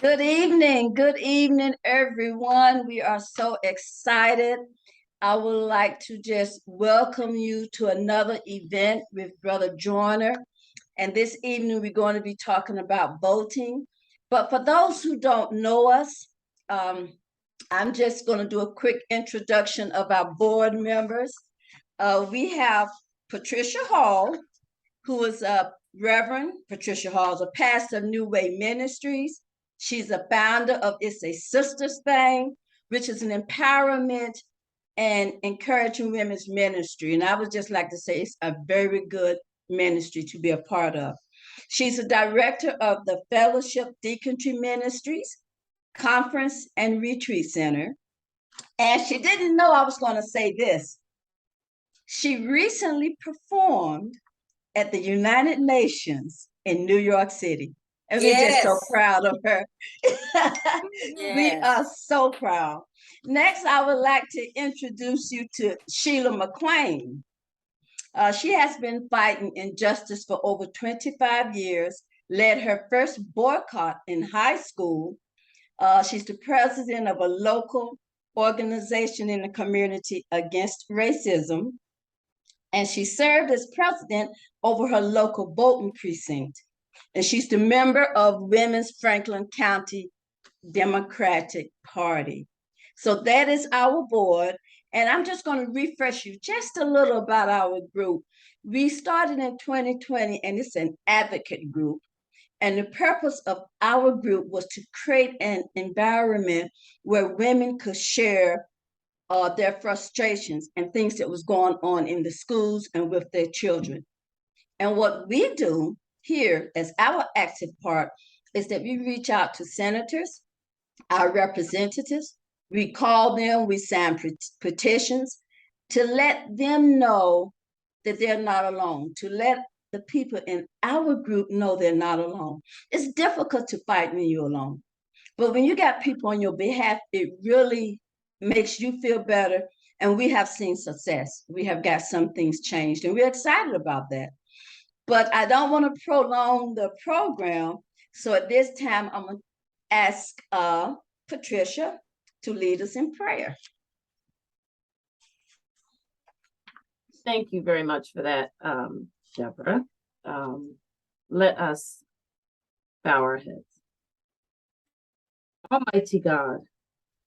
Good evening, everyone. We are so excited. I would like to just welcome you to another event with Brother Joyner. And this evening, we're going to be talking about voting. But for those who don't know us, um, I'm just going to do a quick introduction of our board members. We have Patricia Hall, who is a Reverend Patricia Hall, is a pastor of New Way Ministries. She's a founder of It's a Sisters Thing, which is an empowerment and encouraging women's ministry. And I would just like to say it's a very good ministry to be a part of. She's a director of the Fellowship Deaconry Ministries, Conference and Retreat Center. And she didn't know I was going to say this. She recently performed at the United Nations in New York City. And we're just so proud of her. We are so proud. Next, I would like to introduce you to Sheila McClain. She has been fighting injustice for over 25 years, led her first boycott in high school. She's the president of a local organization in the community against racism. And she served as president over her local Bolton precinct. And she's the member of Women's Franklin County Democratic Party. So that is our board. And I'm just going to refresh you just a little about our group. We started in 2020, and it's an advocate group. And the purpose of our group was to create an environment where women could share their frustrations and things that was going on in the schools and with their children. And what we do here as our active part is that we reach out to senators, our representatives, we call them, we sign petitions to let them know that they're not alone, to let the people in our group know they're not alone. It's difficult to fight when you're alone. But when you got people on your behalf, it really makes you feel better. And we have seen success. We have got some things changed, and we're excited about that. But I don't want to prolong the program. So at this time, I'm going to ask Patricia to lead us in prayer. Thank you very much for that, Deborah. Let us bow our heads. Almighty God,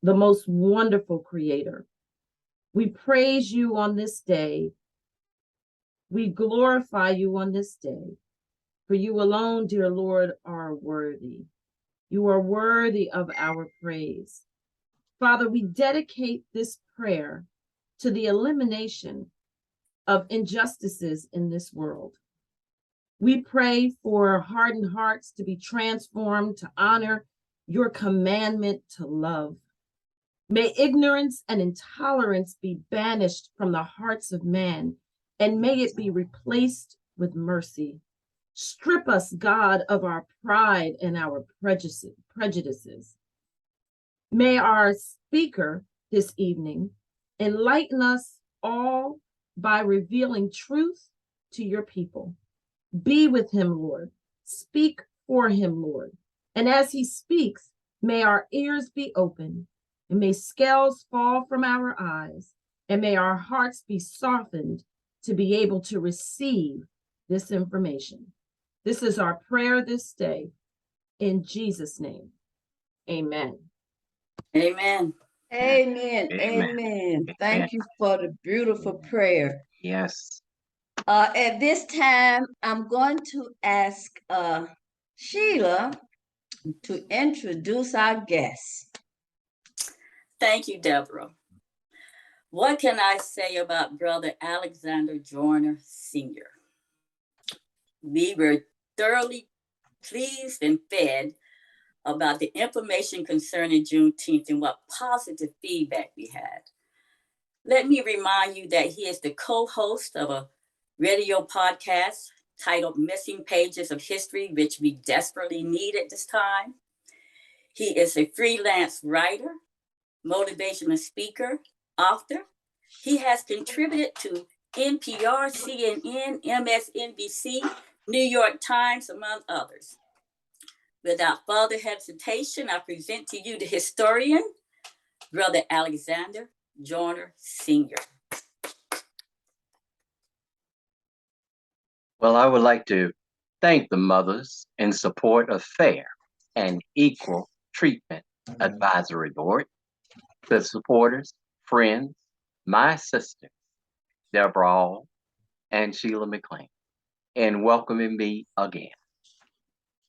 the most wonderful creator, we praise you on this day. We glorify you on this day, for you alone, dear Lord, are worthy. You are worthy of our praise. Father, we dedicate this prayer to the elimination of injustices in this world. We pray for hardened hearts to be transformed to honor your commandment to love. May ignorance and intolerance be banished from the hearts of man, and may it be replaced with mercy. Strip us, God, of our pride and our prejudices. May our speaker this evening enlighten us all by revealing truth to your people. Be with him, Lord. Speak for him, Lord. And as he speaks, may our ears be open, and may scales fall from our eyes, and may our hearts be softened to be able to receive this information. This is our prayer this day. In Jesus' name, amen. Amen. Amen. Amen. Thank you for the beautiful prayer. Yes. At this time, I'm going to ask Sheila to introduce our guests. Thank you, Deborah. What can I say about Brother Alexander Joyner Sr.? We were thoroughly pleased and fed about the information concerning Juneteenth and what positive feedback we had. Let me remind you that he is the co-host of a radio podcast titled Missing Pages of History, which we desperately need at this time. He is a freelance writer, motivational speaker, author. He has contributed to NPR, CNN, MSNBC, New York Times, among others. Without further hesitation, I present to you the historian, Brother Alexander Joyner, Sr. Well, I would like to thank the mothers in support of fair and equal treatment advisory board, the supporters, friends, my sisters, Deborah Hall and Sheila McLean, in welcoming me again.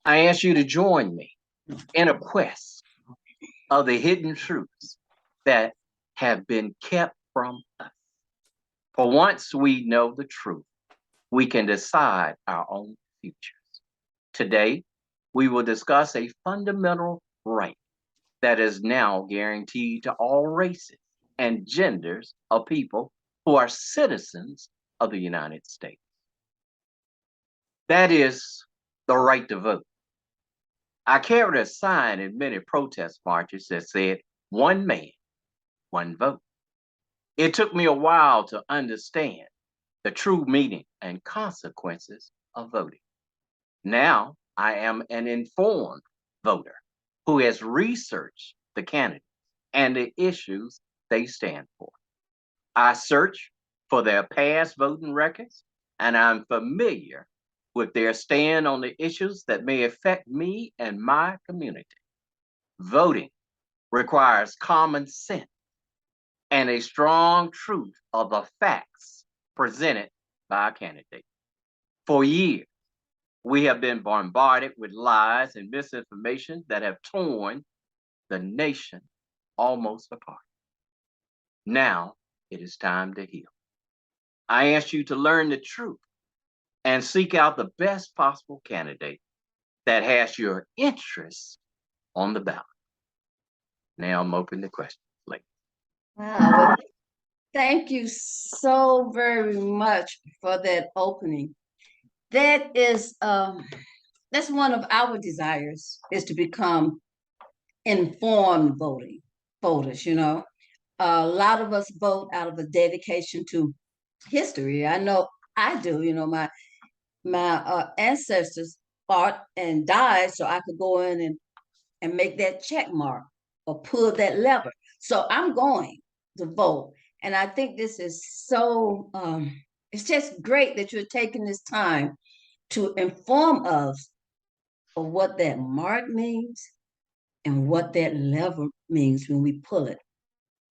I ask you to join me in a quest of the hidden truths that have been kept from us. For once we know the truth, we can decide our own futures. Today, we will discuss a fundamental right that is now guaranteed to all races and genders of people who are citizens of the United States. That is the right to vote. I carried a sign in many protest marches that said, "One man, one vote." It took me a while to understand the true meaning and consequences of voting. Now I am an informed voter who has researched the candidates and the issues they stand for. I search for their past voting records, and I'm familiar with their stand on the issues that may affect me and my community. Voting requires common sense and a strong truth of the facts presented by a candidate. For years, we have been bombarded with lies and misinformation that have torn the nation almost apart. Now it is time to heal. I ask you to learn the truth and seek out the best possible candidate that has your interests on the ballot. Now I'm open to questions. Wow. Well, thank you so very much for that opening. That is that's one of our desires, is to become informed voters, you know. A lot of us vote out of a dedication to history. I know I do, you know, my ancestors fought and died so I could go in and make that check mark or pull that lever. So I'm going to vote. And I think this is so, it's just great that you're taking this time to inform us of what that mark means and what that lever means when we pull it.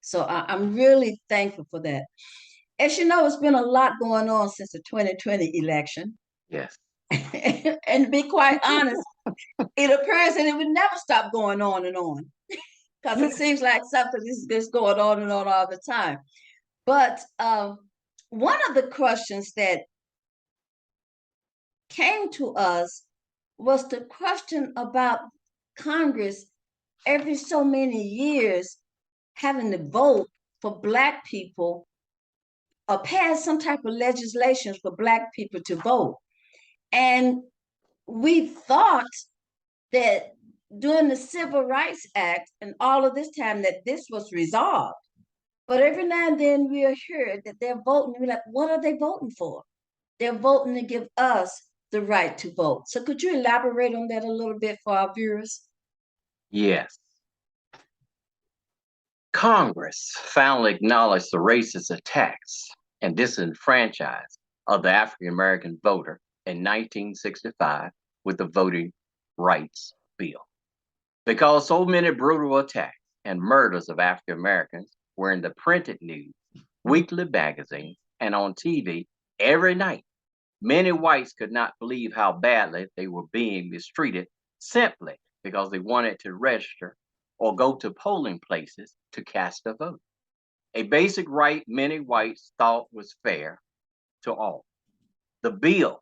So I'm really thankful for that. As you know, it's been a lot going on since the 2020 election. Yes. And to be quite honest, it appears that it would never stop going on and on, because it seems like something is going on and on all the time. But one of the questions that came to us was the question about Congress every so many years having to vote for Black people or pass some type of legislation for Black people to vote. And we thought that during the Civil Rights Act and all of this time that this was resolved. But every now and then we are heard that they're voting. We're like, what are they voting for? They're voting to give us the right to vote. So could you elaborate on that a little bit for our viewers? Yes. Congress finally acknowledged the racist attacks and disenfranchisement of the African American voter in 1965 with the Voting Rights Bill. Because so many brutal attacks and murders of African Americans were in the printed news, weekly magazines, and on TV every night, many whites could not believe how badly they were being mistreated simply because they wanted to register or go to polling places to cast a vote. A basic right many whites thought was fair to all. The bill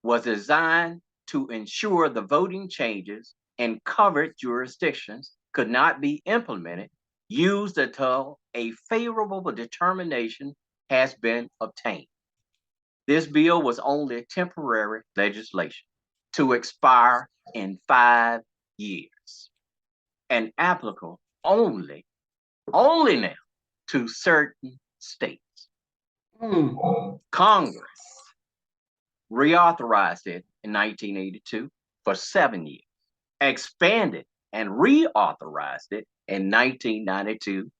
was designed to ensure the voting changes in covered jurisdictions could not be implemented, used until a favorable determination has been obtained. This bill was only temporary legislation to expire in 5 years and applicable only now to certain states. Congress reauthorized it in 1982 for 7 years expanded and reauthorized it in 1992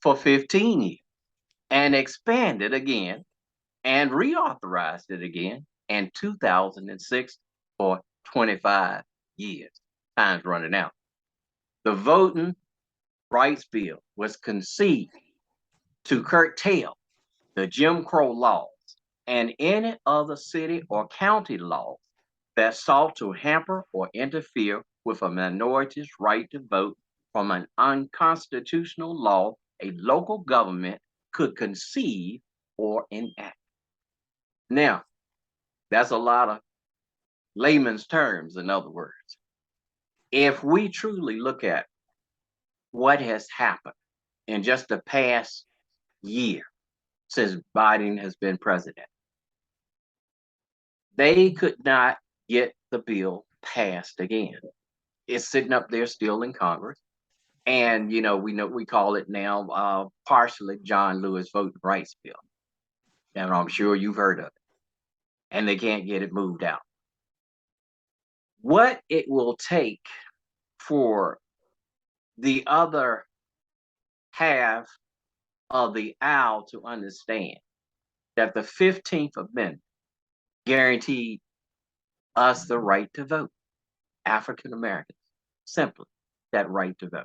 for 15 years, and expanded again and reauthorized it again in 2006 for 25 years. Time's running out. The Voting Rights Bill was conceived to curtail the Jim Crow laws and any other city or county laws that sought to hamper or interfere with a minority's right to vote from an unconstitutional law a local government could conceive or enact. Now, that's a lot of layman's terms, in other words. If we truly look at what has happened in just the past year since Biden has been president, they could not get the bill passed again. It's sitting up there still in Congress. And, we call it now partially John Lewis Voting Rights Bill. And I'm sure you've heard of it. And they can't get it moved out. What it will take for the other half of the aisle to understand that the 15th Amendment guaranteed us the right to vote, African Americans, simply that right to vote.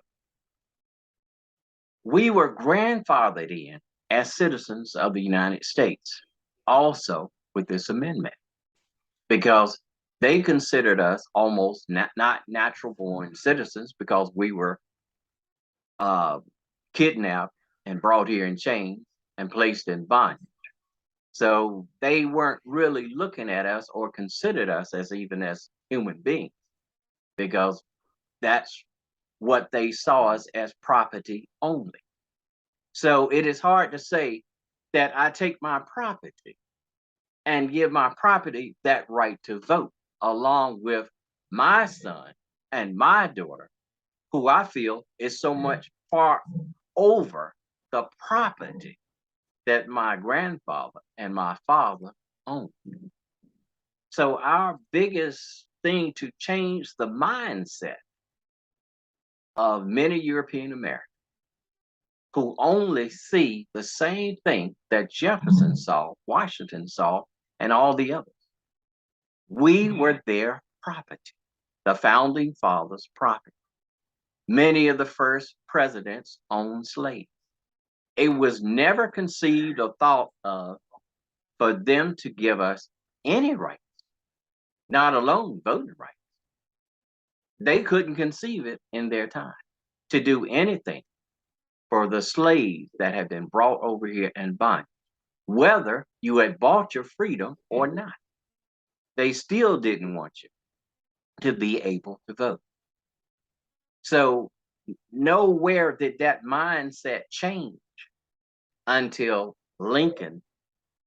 We were grandfathered in as citizens of the United States, also with this amendment, because they considered us almost not natural born citizens because we were kidnapped and brought here in chains and placed in bondage. So they weren't really looking at us or considered us as even as human beings, because that's what they saw us as property only. So it is hard to say that I take my property and give my property that right to vote, along with my son and my daughter, who I feel is so much far over the property that my grandfather and my father owned. So our biggest thing to change the mindset of many European Americans who only see the same thing that Jefferson saw, Washington saw, and all the others. We were their property, the founding fathers' property. Many of the first presidents owned slaves. It was never conceived or thought of for them to give us any rights, not alone voting rights. They couldn't conceive it in their time to do anything for the slaves that had been brought over here and bondage, whether you had bought your freedom or not. They still didn't want you to be able to vote. So nowhere did that mindset change until Lincoln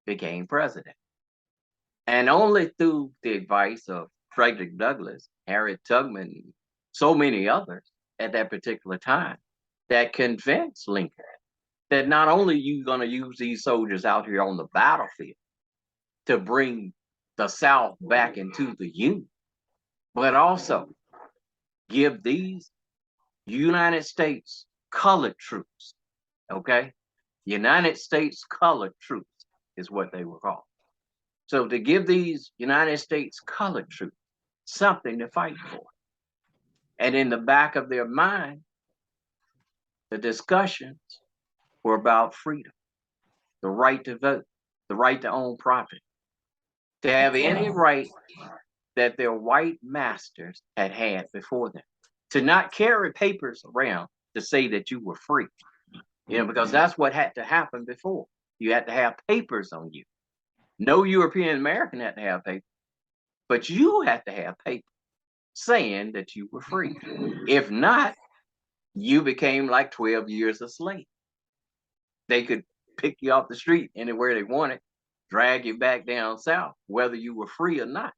became president. And only through the advice of Frederick Douglass, Harriet Tubman, so many others at that particular time, that convinced Lincoln that not only you going to use these soldiers out here on the battlefield to bring the South back into the Union, but also give these United States colored troops, okay? United States colored troops is what they were called. So to give these United States colored troops something to fight for. And in the back of their mind, the discussions were about freedom, the right to vote, the right to own property, to have any right that their white masters had had before them, to not carry papers around to say that you were free, because that's what had to happen before. You had to have papers on you. No European American had to have papers, but you had to have papers saying that you were free. If not, you became like 12 years a slave. They could pick you off the street anywhere they wanted, drag you back down south, whether you were free or not,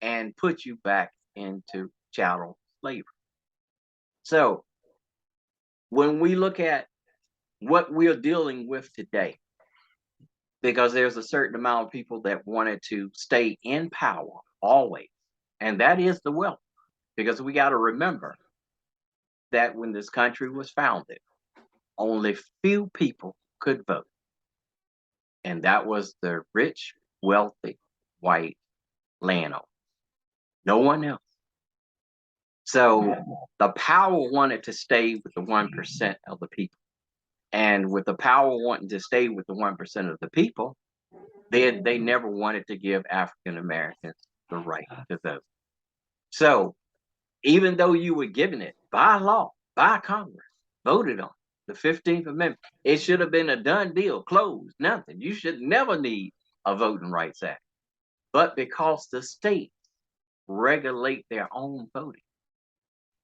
and put you back into chattel slavery. So when we look at what we're dealing with today, because there's a certain amount of people that wanted to stay in power always, and that is the wealth. because we got to remember that when this country was founded, only few people could vote. And that was the rich, wealthy, white landowners. No one else. So the power wanted to stay with the 1% of the people. And with the power wanting to stay with the 1% of the people, they never wanted to give African Americans the right to vote. So even though you were given it by law, by Congress, voted on the 15th Amendment, it should have been a done deal, closed, nothing. You should never need a Voting Rights Act. But because the states regulate their own voting,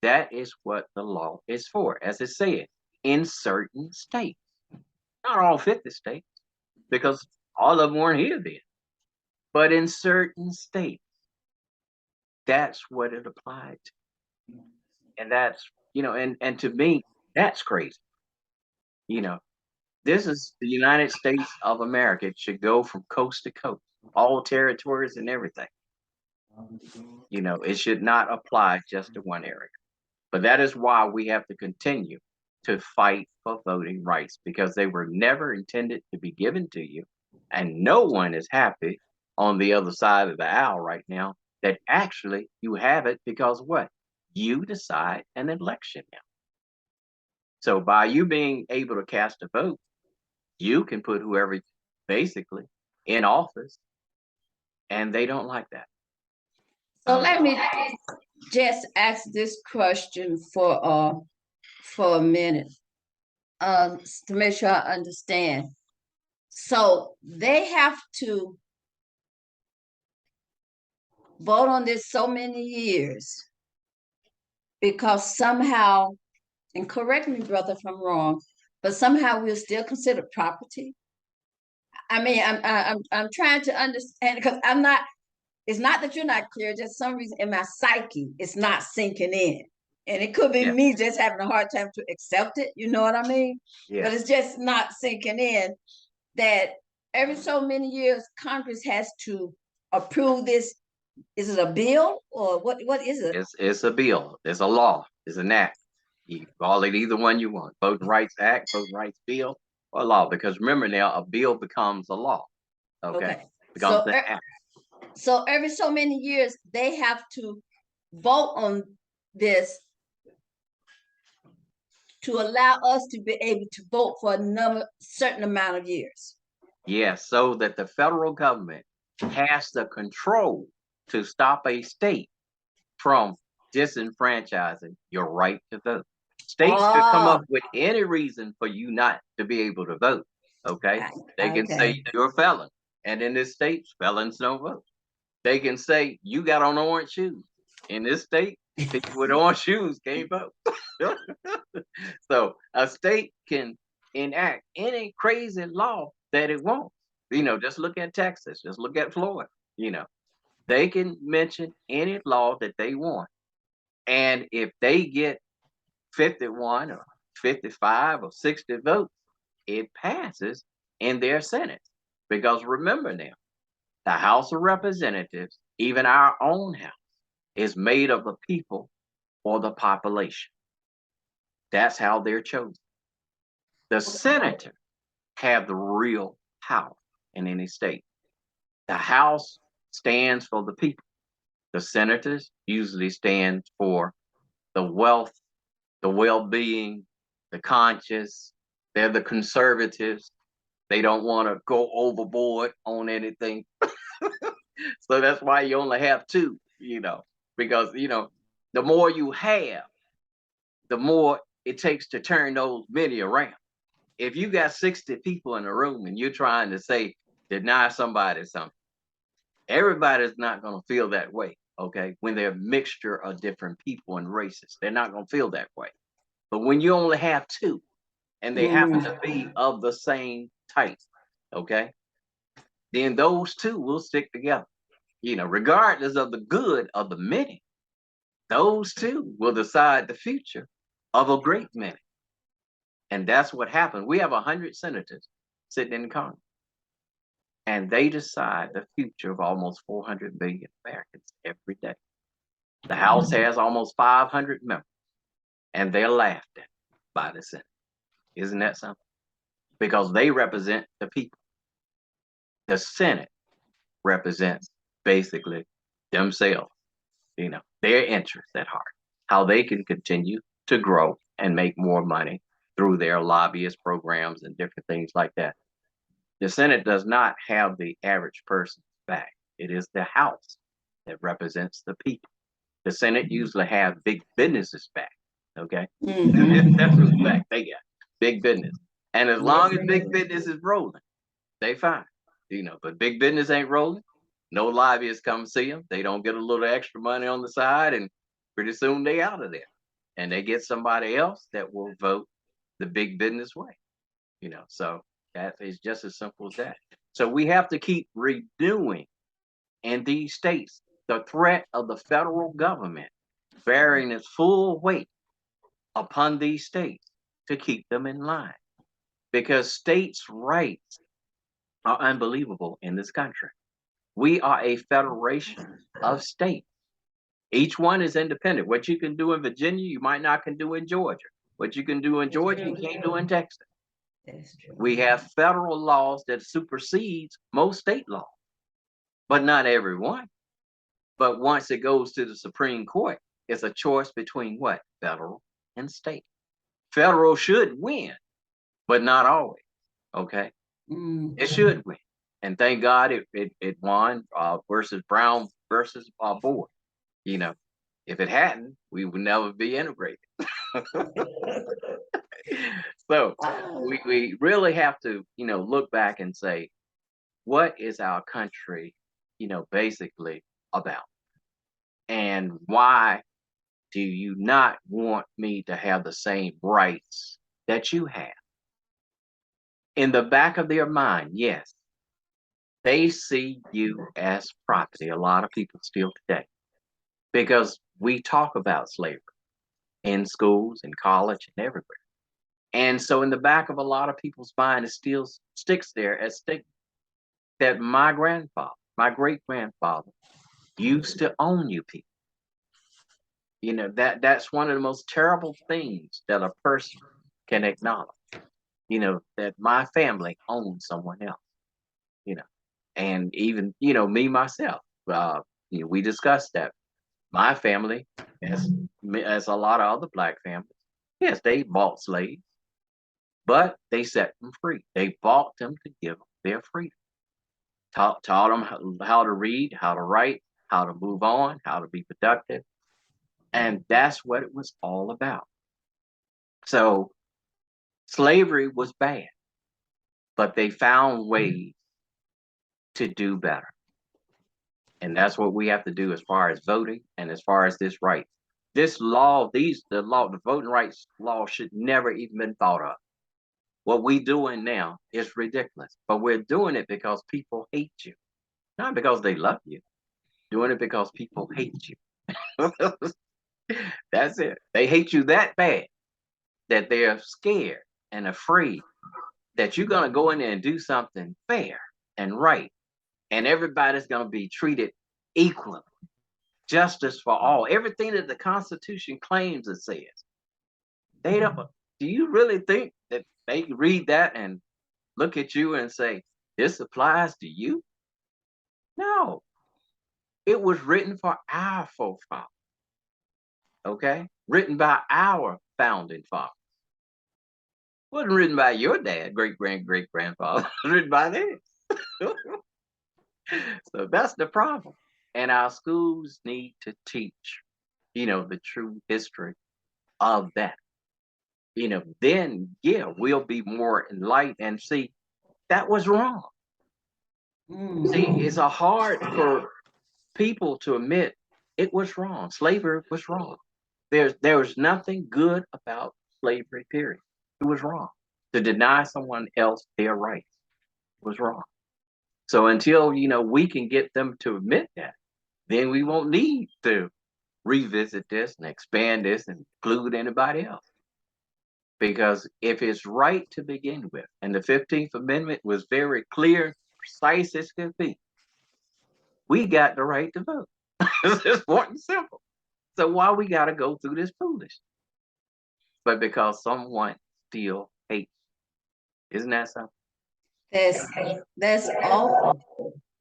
that is what the law is for, as it said, in certain states. Not all 50 states, because all of them weren't here then. But in certain states, that's what it applied to. And that's, and to me, that's crazy. This is the United States of America. It should go from coast to coast, all territories and everything. It should not apply just to one area. But that is why we have to continue to fight for voting rights, because they were never intended to be given to you. And no one is happy on the other side of the aisle right now that actually you have it, because what? You decide an election now. So by you being able to cast a vote, you can put whoever basically in office, and they don't like that. So let me just ask this question for a minute, to make sure I understand. So they have to vote on this so many years because somehow, and correct me, brother, if I'm wrong, but somehow we're still considered property. I mean, I'm trying to understand, because I'm not. It's not that you're not clear. Just some reason in my psyche, it's not sinking in, and it could be me just having a hard time to accept it. You know what I mean? Yeah. But it's just not sinking in that every so many years Congress has to approve this. Is it a bill or what? What is it? It's a bill. It's a law. It's an act. You call it either one you want: Voting Rights Act, Voting Rights Bill, or law. Because remember now, a bill becomes a law. Okay. Becomes an act. So every so many years they have to vote on this to allow us to be able to vote for a certain amount of years. Yes, so that the federal government has the control to stop a state from disenfranchising your right to vote. States could come up with any reason for you not to be able to vote. Okay. They can say you're a felon. And in this state, felons don't vote. They can say you got on orange shoes. In this state, people with orange shoes can't vote. So a state can enact any crazy law that it wants. Just look at Texas, just look at Florida. They can mention any law that they want. And if they get 51 or 55 or 60 votes, it passes in their Senate. Because remember now, the House of Representatives, even our own house, is made of the people or the population. That's how they're chosen. The senators have the real power in any state. The House stands for the people. The senators usually stand for the wealth, the well-being, the conscious. They're the conservatives. They don't want to go overboard on anything. So that's why you only have two, because, the more you have, the more it takes to turn those many around. If you got 60 people in a room and you're trying to say, deny somebody something, everybody's not going to feel that way. Okay. When they're a mixture of different people and races, they're not going to feel that way. But when you only have two and they happen to be of the same type, okay, then those two will stick together. Regardless of the good of the many, those two will decide the future of a great many. And that's what happened. We have 100 senators sitting in Congress, and they decide the future of almost 400 million Americans every day. The House has almost 500 members, and they're laughed at by the Senate. Isn't that something? Because they represent the people. The Senate represents basically themselves, their interests at heart, how they can continue to grow and make more money through their lobbyist programs and different things like that. The Senate does not have the average person's back. It is the House that represents the people. The Senate usually have big businesses back. Okay, that's what's back. They got big business, and as long as big business is rolling, they fine. But big business ain't rolling. No lobbyists come see them. They don't get a little extra money on the side, and pretty soon they out of there, and they get somebody else that will vote the big business way. So that is just as simple as that. So we have to keep renewing in these states the threat of the federal government bearing its full weight upon these states to keep them in line, because states' rights are unbelievable in this country. We are a federation of states. Each one is independent. What you can do in Virginia, you might not can do in Georgia. What you can do in Georgia, you can't do in Texas. That's true. We have federal laws that supersedes most state laws, but not every one. But once it goes to the Supreme Court, it's a choice between what? Federal and state. Federal should win, but not always. Okay, it should win, and thank God it won versus Brown versus Board. If it hadn't, we would never be integrated. So we really have to look back and say, what is our country basically about, and why do you not want me to have the same rights that you have? In the back of their mind, yes, they see you as property. A lot of people still today, because we talk about slavery in schools and college and everywhere. And so in the back of a lot of people's mind, it still sticks there as stigma that my grandfather, my great grandfather used to own you people. That's one of the most terrible things that a person can acknowledge, that my family owns someone else, and even, me, myself, we discussed that. My family, as a lot of other Black families, yes, they bought slaves, but they set them free. They bought them to give them their freedom. Taught them how to read, how to write, how to move on, how to be productive. And that's what it was all about. So slavery was bad, but they found ways to do better. And that's what we have to do as far as voting and as far as this right. This law, the voting rights law should never even been thought of. What we doing now is ridiculous, but we're doing it because people hate you, not because they love you. Doing it because people hate you. That's it. They hate you that bad that they're scared and afraid that you're going to go in there and do something fair and right, and everybody's going to be treated equally. Justice for all. Everything that the Constitution claims it says. They don't. Do you really think that they read that and look at you and say, this applies to you? No. It was written for our forefathers. Okay? Written by our founding fathers. Wasn't written by your dad, great-grandfather. It was written by theirs. So that's the problem. And our schools need to teach, the true history of that. Then, we'll be more enlightened and see that was wrong. See, it's hard for people to admit it was wrong. Slavery was wrong. There was nothing good about slavery, period. It was wrong. To deny someone else their rights was wrong. So until, we can get them to admit that, then we won't need to revisit this and expand this and include anybody else. Because if it's right to begin with, and the 15th Amendment was very clear, precise as could be, we got the right to vote. It's just important and simple. So why we gotta go through this foolishness? But because someone still hates. Isn't that something? That's awful.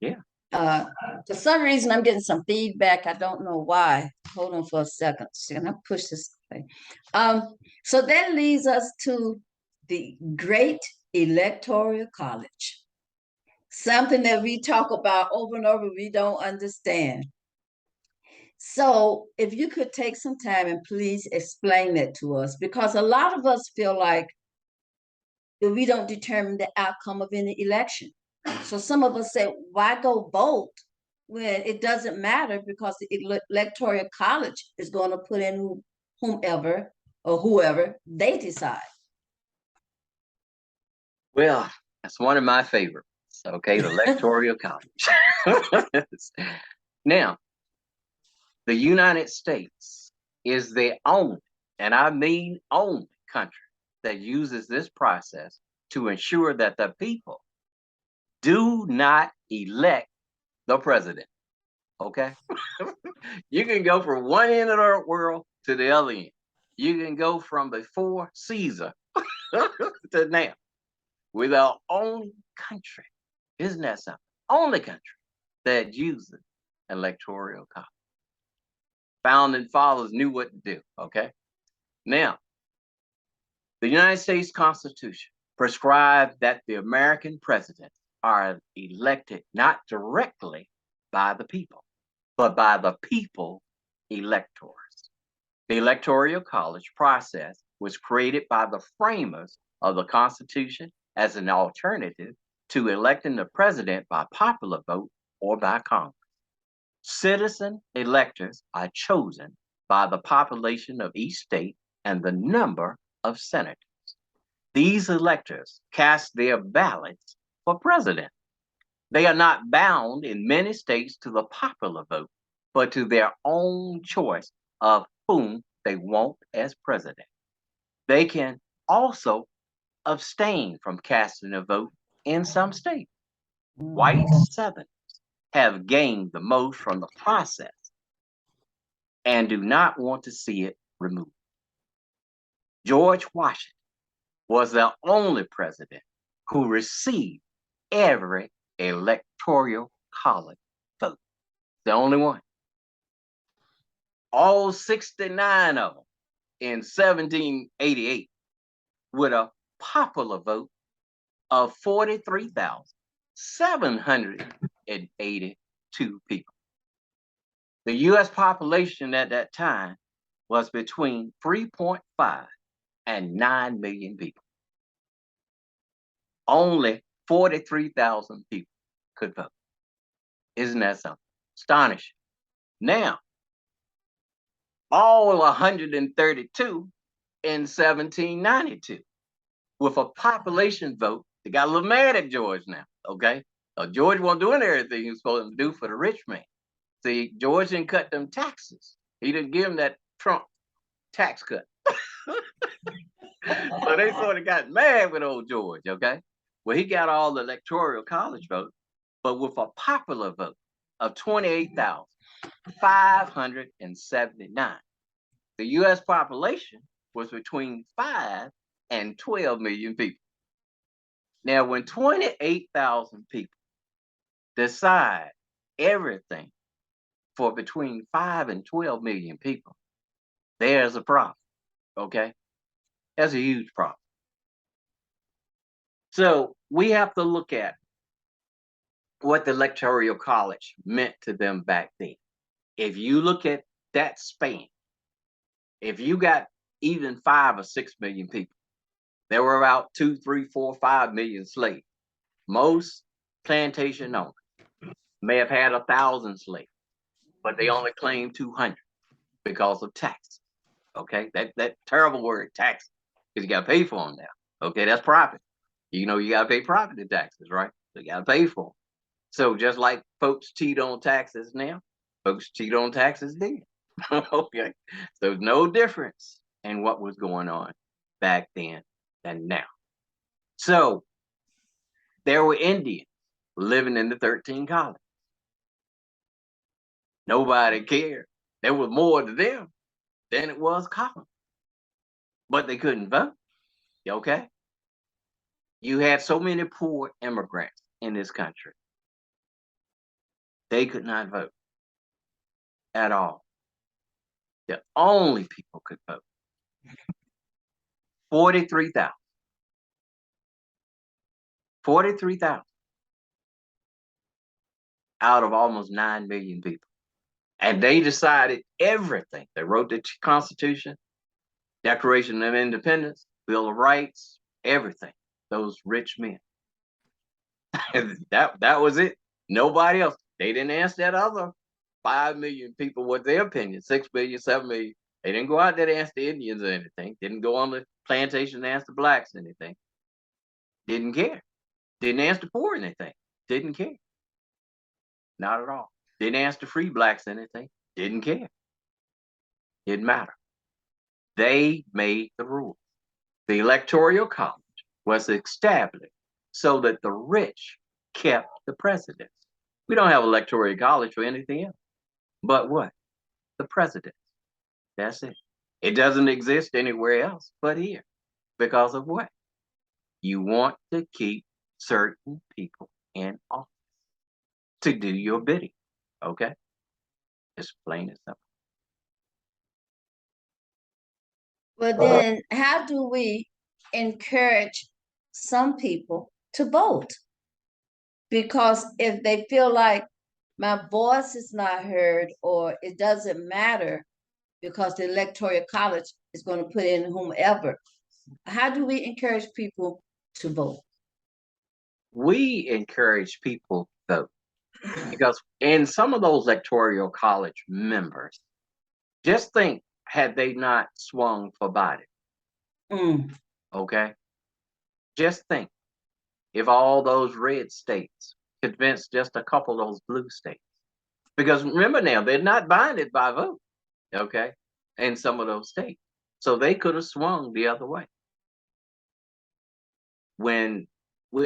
Yeah. For some reason, I'm getting some feedback. I don't know why. Hold on for a second. Can I push this thing? So that leads us to the great Electoral College. Something that we talk about over and over, we don't understand. So if you could take some time and please explain that to us, because a lot of us feel like that we don't determine the outcome of any election. So some of us say, why go vote when it doesn't matter, because the Electoral College is going to put in whomever or whoever they decide. Well, that's one of my favorites. Okay, the Electoral College. Now, the United States is the only, and I mean only, country that uses this process to ensure that the people do not elect the president. Okay? You can go from one end of the world to the other end. You can go from before Caesar to now. We're the only country, isn't that something? Only country that uses electoral college. Founding fathers knew what to do, okay? Now, the United States Constitution prescribes that the American presidents are elected not directly by the people, but by the people electors. The Electoral College process was created by the framers of the Constitution as an alternative to electing the president by popular vote or by Congress. Citizen electors are chosen by the population of each state and the number of senators. These electors cast their ballots for president. They are not bound in many states to the popular vote, but to their own choice of whom they want as president. They can also abstain from casting a vote in some states. White Southerners have gained the most from the process and do not want to see it removed. George Washington was the only president who received every electoral college vote. The only one. All 69 of them in 1788 with a popular vote of 43,782 people. The U.S. population at that time was between 3.5 and 9 million people. Only 43,000 people could vote. Isn't that something? Astonishing. Now, all 132 in 1792 with a population vote. They got a little mad at George now, okay? George wasn't doing everything he was supposed to do for the rich man. See, George didn't cut them taxes. He didn't give him that Trump tax cut. So they sort of got mad with old George, okay? Well, he got all the electoral college votes, but with a popular vote of 28,579. The U.S. population was between 5 and 12 million people. Now, when 28,000 people decide everything for between 5 and 12 million people, there's a problem, okay? That's a huge problem. So we have to look at what the Electoral College meant to them back then. If you look at that span, if you got even 5 or 6 million people, there were about 2, 3, 4, 5 million slaves. Most plantation owners may have had 1,000 slaves, but they only claimed 200 because of taxes. Okay, that terrible word, taxes, because you got to pay for them now. Okay, that's profit. You know, you got to pay property taxes, right? So you got to pay for them. So just like folks cheat on taxes now, folks cheat on taxes then. Okay, so no difference in what was going on back then than now. So there were Indians living in the 13 colonies. Nobody cared There was more to them than it was colonists. But they couldn't vote. Okay? You had so many poor immigrants in this country. They could not vote at all. The only people could vote. 43,000. 43,000 out of almost 9 million people. And they decided everything. They wrote the Constitution, Declaration of Independence, Bill of Rights, everything. Those rich men. that was it. Nobody else. They didn't ask that other 5 million people what their opinion, 6 million, 7 million. They didn't go out there to ask the Indians or anything. Didn't go on the plantation to ask the blacks anything. Didn't care. Didn't ask the poor anything. Didn't care. Not at all. Didn't ask the free blacks anything. Didn't care. Didn't matter. They made the rules. The Electoral College was established so that the rich kept the presidents. We don't have Electoral College for anything else. But what? The presidents. That's it. It doesn't exist anywhere else but here. Because of what? You want to keep certain people in office to do your bidding. Okay? It's plain and simple. Well, then how do we encourage some people to vote? Because if they feel like my voice is not heard or it doesn't matter because the Electoral College is going to put in whomever, how do we encourage people to vote? We encourage people to vote because in some of those Electoral College members, just think, had they not swung for Biden, okay? Just think, if all those red states convinced just a couple of those blue states, because remember now, they're not binded by vote, okay, in some of those states. So they could have swung the other way. When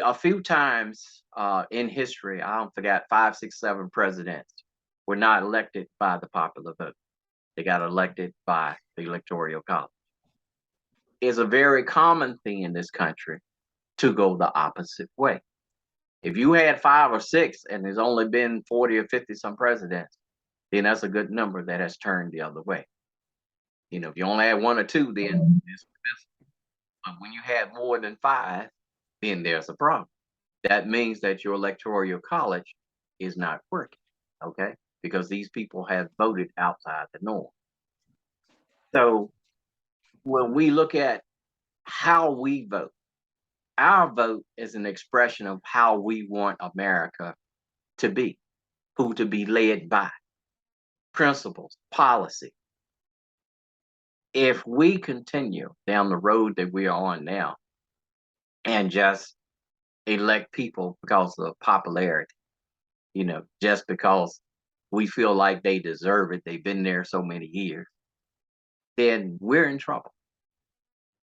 a few times in history, I don't forget, 5, 6, 7 presidents were not elected by the popular vote. They got elected by the Electoral College. It's a very common thing in this country to go the opposite way. If you had 5 or 6 and there's only been 40 or 50 some presidents, then that's a good number that has turned the other way. You know, if you only had 1 or 2, then it's permissible. But when you have more than 5, then there's a problem. That means that your Electoral College is not working, okay? Because these people have voted outside the norm. So when we look at how we vote, our vote is an expression of how we want America to be, who to be led by, principles, policy. If we continue down the road that we are on now and just elect people because of popularity, you know, just because we feel like they deserve it, they've been there so many years, then we're in trouble.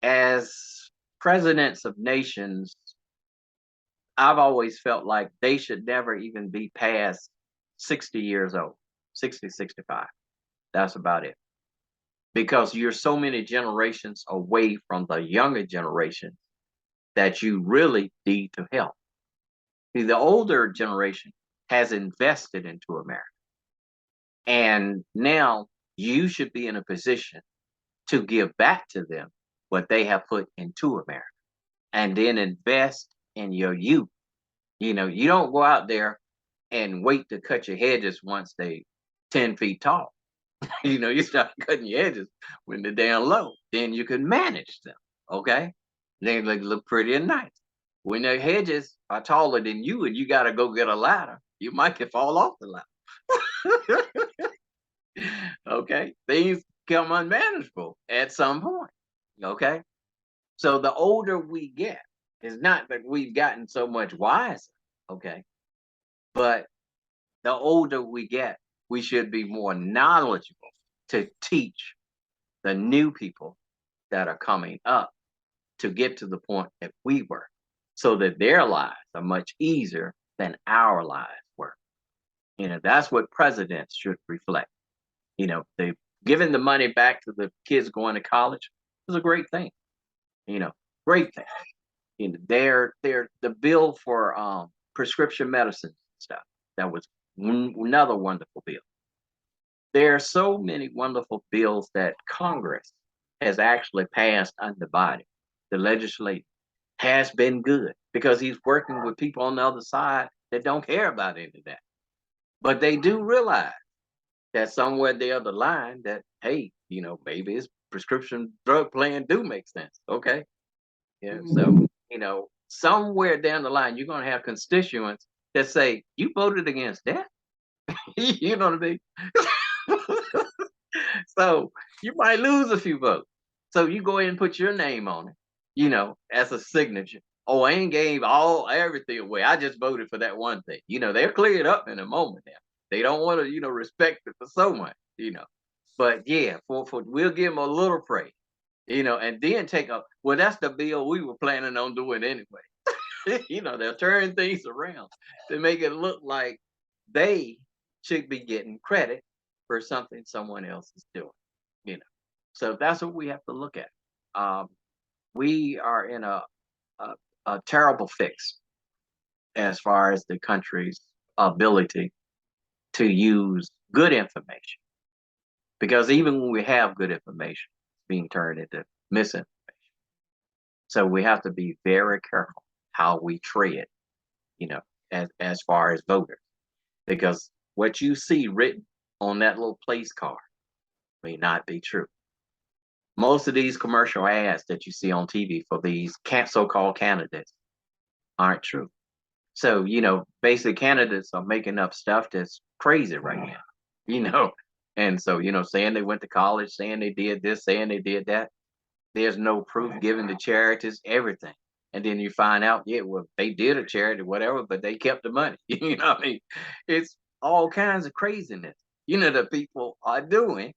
As presidents of nations, I've always felt like they should never even be past 60 years old, 60, 65. That's about it. Because you're so many generations away from the younger generation that you really need to help. See, the older generation has invested into America. And now you should be in a position to give back to them what they have put into America and then invest in your youth. You know, you don't go out there and wait to cut your hedges once they 10 feet tall. You know, you start cutting your hedges when they're down low. Then you can manage them, okay? They look pretty and nice. When their hedges are taller than you and you got to go get a ladder, you might get fall off the ladder. Okay? Things become unmanageable at some point, okay? So the older we get, it's not that we've gotten so much wiser, okay? But the older we get, we should be more knowledgeable to teach the new people that are coming up to get to the point that we were, so that their lives are much easier than our lives were. You know, that's what presidents should reflect. They giving the money back to the kids going to college was a great thing. Great thing. They're the bill for prescription medicine stuff. That was another wonderful bill. There are so many wonderful bills that Congress has actually passed undivided. The legislature has been good because he's working with people on the other side that don't care about any of that. But they do realize that somewhere the other line that, hey, maybe his prescription drug plan do make sense. Okay. Yeah. So, somewhere down the line, you're going to have constituents that say, you voted against that. You know what I mean? So you might lose a few votes. So you go ahead and put your name on it, as a signature. Oh, I ain't gave everything away. I just voted for that one thing. They'll clear it up in a moment now. They don't want to, respect it for so much. But yeah, for we'll give them a little praise, and then take up. Well, that's the bill we were planning on doing anyway. They'll turn things around to make it look like they should be getting credit for something someone else is doing. So that's what we have to look at. We are in a terrible fix as far as the country's ability to use good information, because even when we have good information, it's being turned into misinformation. So we have to be very careful how we tread, as far as voters, because what you see written on that little place card may not be true. Most of these commercial ads that you see on TV for these so-called candidates aren't true. So, basically candidates are making up stuff that's crazy right now, and so, saying they went to college, saying they did this, saying they did that. There's no proof given to charities, everything. And then you find out, yeah, well, they did a charity, whatever, but they kept the money. You know what I mean? It's all kinds of craziness, that people are doing,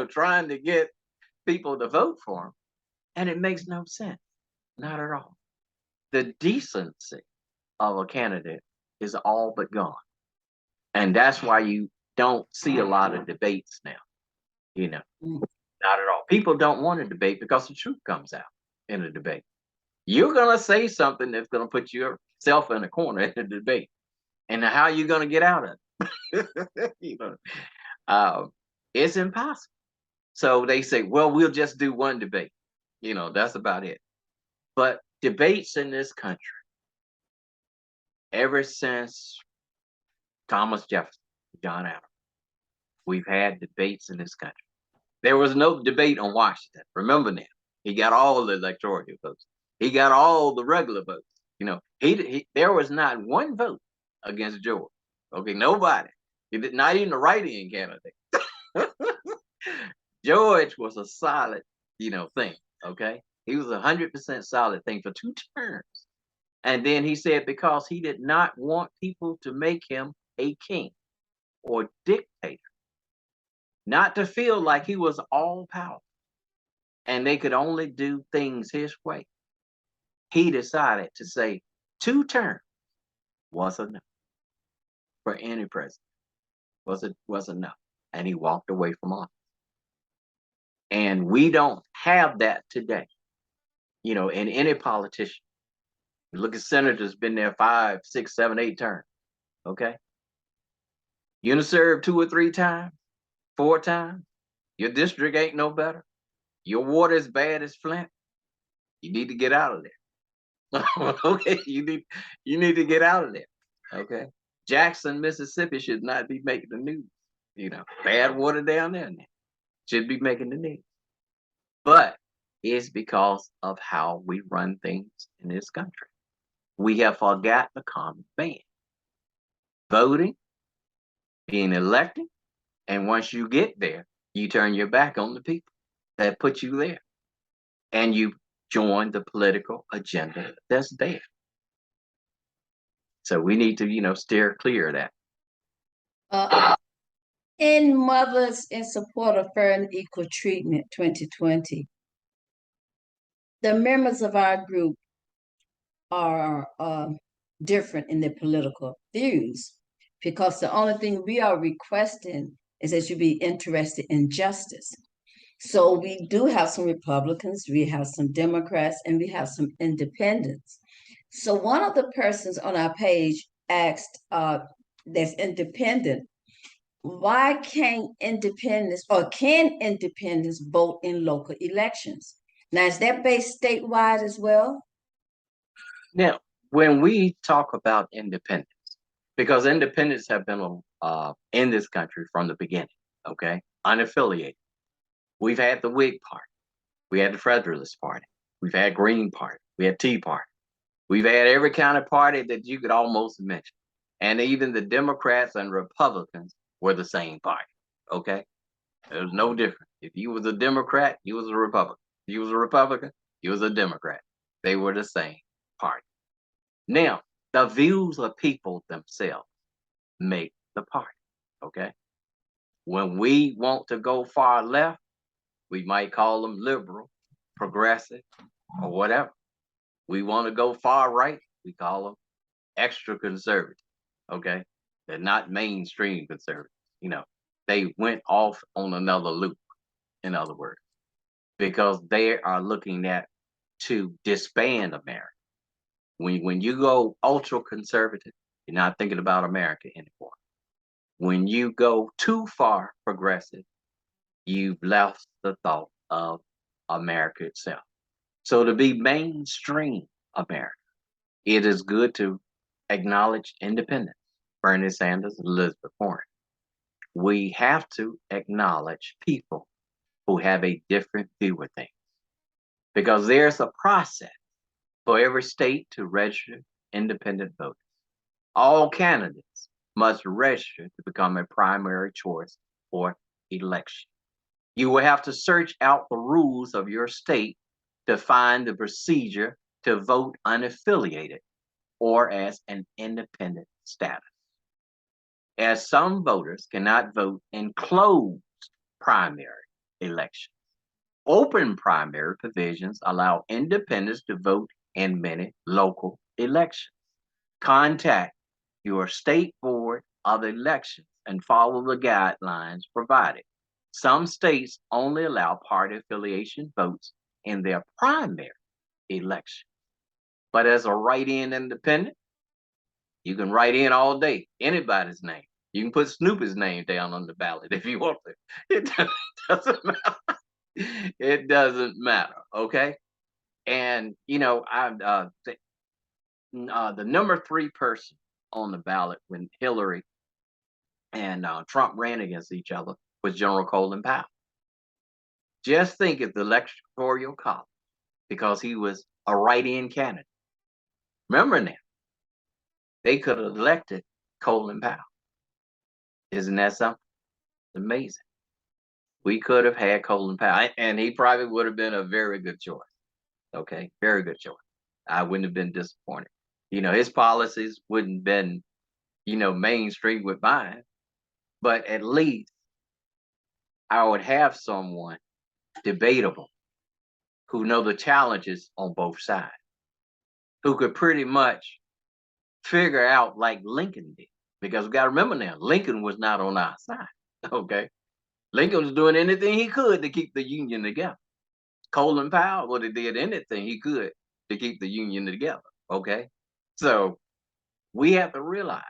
trying to get people to vote for them. And it makes no sense. Not at all. The decency of a candidate is all but gone. And that's why you don't see a lot of debates now, not at all. People don't want to debate because the truth comes out in a debate. You're going to say something that's going to put yourself in a corner in a debate. And how are you going to get out of it? It's impossible. So they say, well, we'll just do one debate. That's about it. But debates in this country, ever since Thomas Jefferson, John Adams, we've had debates in this country. There was no debate on Washington. Remember now, he got all the electoral votes. He got all the regular votes. There was not one vote against George. Okay, nobody. Not even the write-in candidate. George was a solid, thing. Okay, he was 100% solid thing for 2 terms, and then he said because he did not want people to make him a king or dictator, not to feel like he was all powerful and they could only do things his way. He decided to say 2 terms was enough for any president. Was enough, and he walked away from office. And we don't have that today, in any politician. Look at senators, been there 5, 6, 7, 8 terms. Okay, you done served 2 or 3 times, 4 times. Your district ain't no better. Your water is bad as Flint. You need to get out of there. Okay, you need to get out of there. Okay, Jackson, Mississippi should not be making the news. Bad water down there now. Should be making the news. But it's because of how we run things in this country. We have forgot the common man. Voting, being elected, and once you get there, you turn your back on the people that put you there. And you join the political agenda that's there. So we need to, steer clear of that. In Mothers in Support of Fair and Equal Treatment 2020, the members of our group are different in their political views, because the only thing we are requesting is that you be interested in justice. So we do have some Republicans, we have some Democrats, and we have some independents. So one of the persons on our page asked, that's independent, why can't independents or can independents vote in local elections? Now, is that based statewide as well? Now, when we talk about independence, because independents have been in this country from the beginning, okay, unaffiliated. We've had the Whig Party, we had the Federalist Party, we've had Green Party, we had Tea Party, we've had every kind of party that you could almost mention, and even the Democrats and Republicans were the same party, okay? There was no difference. If you was a Democrat, you was a Republican. If you was a Republican, you was a Democrat. They were the same party. Now, the views of people themselves make the party, okay? When we want to go far left, we might call them liberal, progressive, or whatever. We want to go far right, we call them extra conservative, okay? They're not mainstream conservatives, they went off on another loop, in other words, because they are looking at to disband America. When you go ultra conservative, you're not thinking about America anymore. When you go too far progressive, you've left the thought of America itself. So to be mainstream America, it is good to acknowledge independence. Bernie Sanders and Elizabeth Warren. We have to acknowledge people who have a different view of things, because there's a process for every state to register independent voters. All candidates must register to become a primary choice for election. You will have to search out the rules of your state to find the procedure to vote unaffiliated or as an independent status, as some voters cannot vote in closed primary elections. Open primary provisions allow independents to vote in many local elections. Contact your state board of elections and follow the guidelines provided. Some states only allow party affiliation votes in their primary election. But as a write-in independent, you can write in all day, anybody's name. You can put Snoopy's name down on the ballot if you want to. It doesn't matter. It doesn't matter, okay? And, the number 3 person on the ballot when Hillary and Trump ran against each other was General Colin Powell. Just think of the Electoral College, because he was a write-in candidate. Remember now, they could have elected Colin Powell. Isn't that something? It's amazing. We could have had Colin Powell, and he probably would have been a very good choice. Okay, very good choice. I wouldn't have been disappointed. His policies wouldn't have been, mainstream with mine, but at least I would have someone debatable who know the challenges on both sides, who could pretty much figure out like Lincoln did. Because we got to remember now, Lincoln was not on our side, okay? Lincoln was doing anything he could to keep the Union together. Colin Powell would have did anything he could to keep the Union together, okay? So we have to realize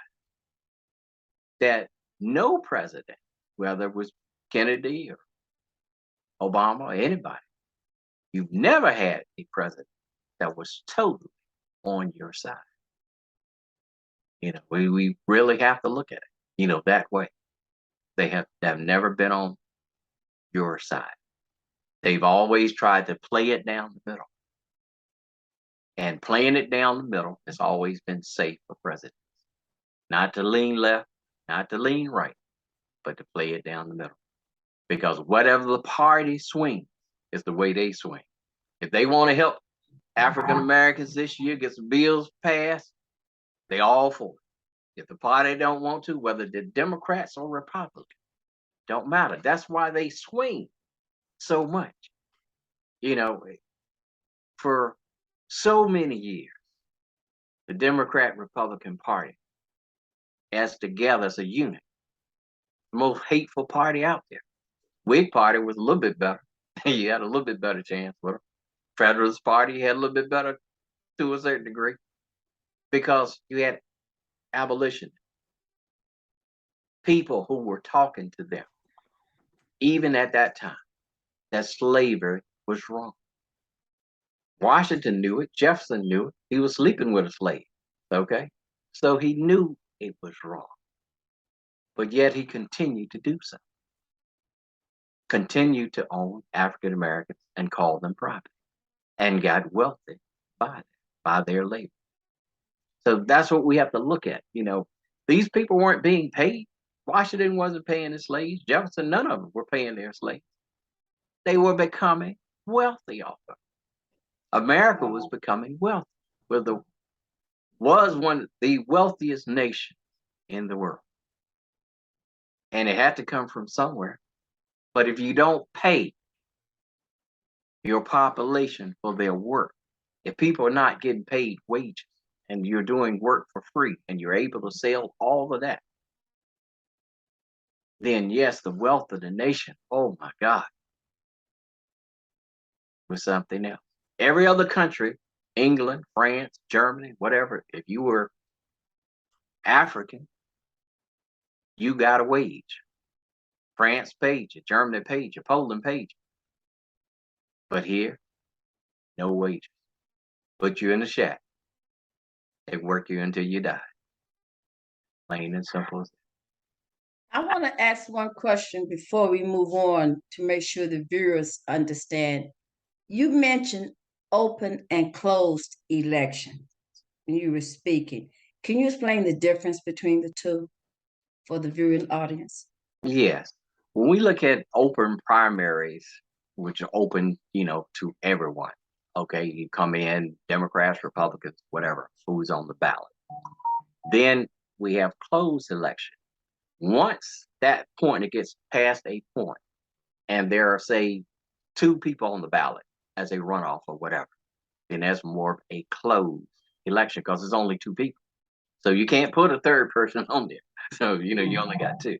that no president, whether it was Kennedy or Obama or anybody, you've never had a president that was totally on your side. We really have to look at it, that way. They have never been on your side. They've always tried to play it down the middle. And playing it down the middle has always been safe for presidents. Not to lean left, not to lean right, but to play it down the middle. Because whatever the party swings is the way they swing. If they want to help African Americans this year get some bills passed, they all for it. If the party don't want to, whether they're Democrats or Republicans, don't matter. That's why they swing so much. For so many years, the Democrat Republican Party as together as a unit the most hateful party out there. Whig Party was a little bit better. You had a little bit better chance with them. Federalist Party had a little bit better to a certain degree because you had abolition people who were talking to them, even at that time, that slavery was wrong. Washington knew it. Jefferson knew it. He was sleeping with a slave. Okay, so he knew it was wrong, but yet he continued to do so. Continued to own African Americans and call them property, and got wealthy by their labor. So that's what we have to look at. You know, these people weren't being paid. Washington wasn't paying his slaves. Jefferson, none of them were paying their slaves. They were becoming wealthy off of it. America was becoming wealthy. Was one of the wealthiest nations in the world. And it had to come from somewhere. But if you don't pay your population for their work, if people are not getting paid wages and you're doing work for free and you're able to sell all of that, then yes, the wealth of the nation, oh my God, was something else. Every other country, England, France, Germany, whatever, if you were African, you got a wage. France paid you, Germany paid you, Poland paid you. But here, no wages. Put you in the shack. They work you until you die. Plain and simple as that. I want to ask one question before we move on to make sure the viewers understand. You mentioned open and closed elections when you were speaking. Can you explain the difference between the two for the viewing audience? Yes. When we look at open primaries, which are open, to everyone, okay, you come in, Democrats, Republicans, whatever, who's on the ballot. Then we have closed election. Once that point, it gets past a point, and there are, say, 2 people on the ballot as a runoff or whatever, then that's more of a closed election because there's only 2 people. So you can't put a third person on there. So, you only got 2.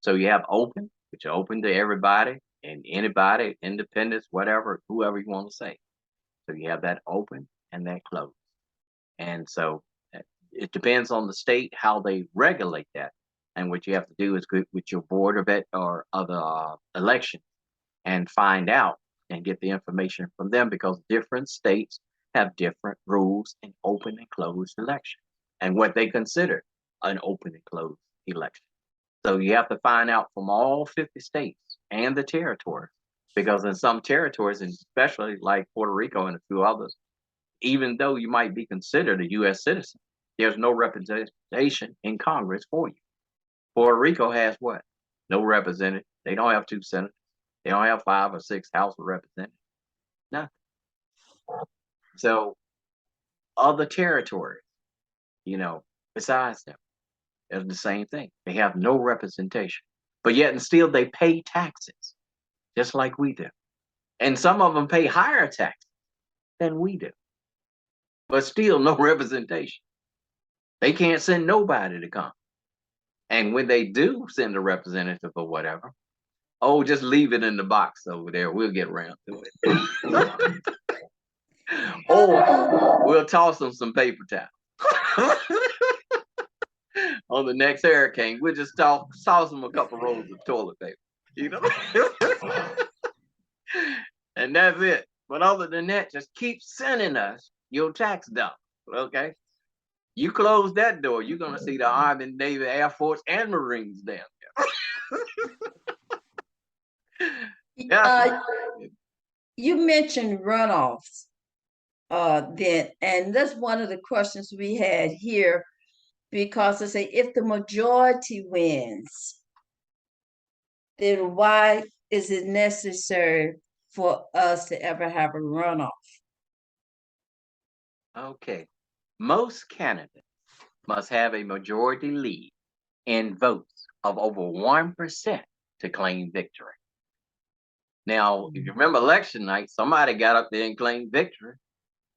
So you have open, which are open to everybody and anybody, independents, whatever, whoever you want to say. So you have that open and that closed. And so it depends on the state how they regulate that. And what you have to do is go with your board of it or other elections and find out and get the information from them because different states have different rules in open and closed election and what they consider an open and closed election. So you have to find out from all 50 states and the territories, because in some territories, and especially like Puerto Rico and a few others, even though you might be considered a U.S. citizen, there's no representation in Congress for you. Puerto Rico has what? No representative. They don't have 2 senators. They don't have 5 or 6 House of Representatives. Nothing. So other territories, besides them, it's the same thing. They have no representation, but yet and still they pay taxes, just like we do. And some of them pay higher taxes than we do, but still no representation. They can't send nobody to come. And when they do send a representative or whatever, oh, just leave it in the box over there. We'll get around to it. Or we'll toss them some paper towels. On the next hurricane, we'll just toss them a couple rolls of toilet paper, and that's it. But other than that, just keep sending us your tax dollars, okay? You close that door, you're going to see the Army, Navy, Air Force, and Marines down there. You mentioned runoffs, and that's one of the questions we had here, because I say if the majority wins, then why is it necessary for us to ever have a runoff? Okay. Most candidates must have a majority lead in votes of over 1% to claim victory. Now, if you remember election night, somebody got up there and claimed victory.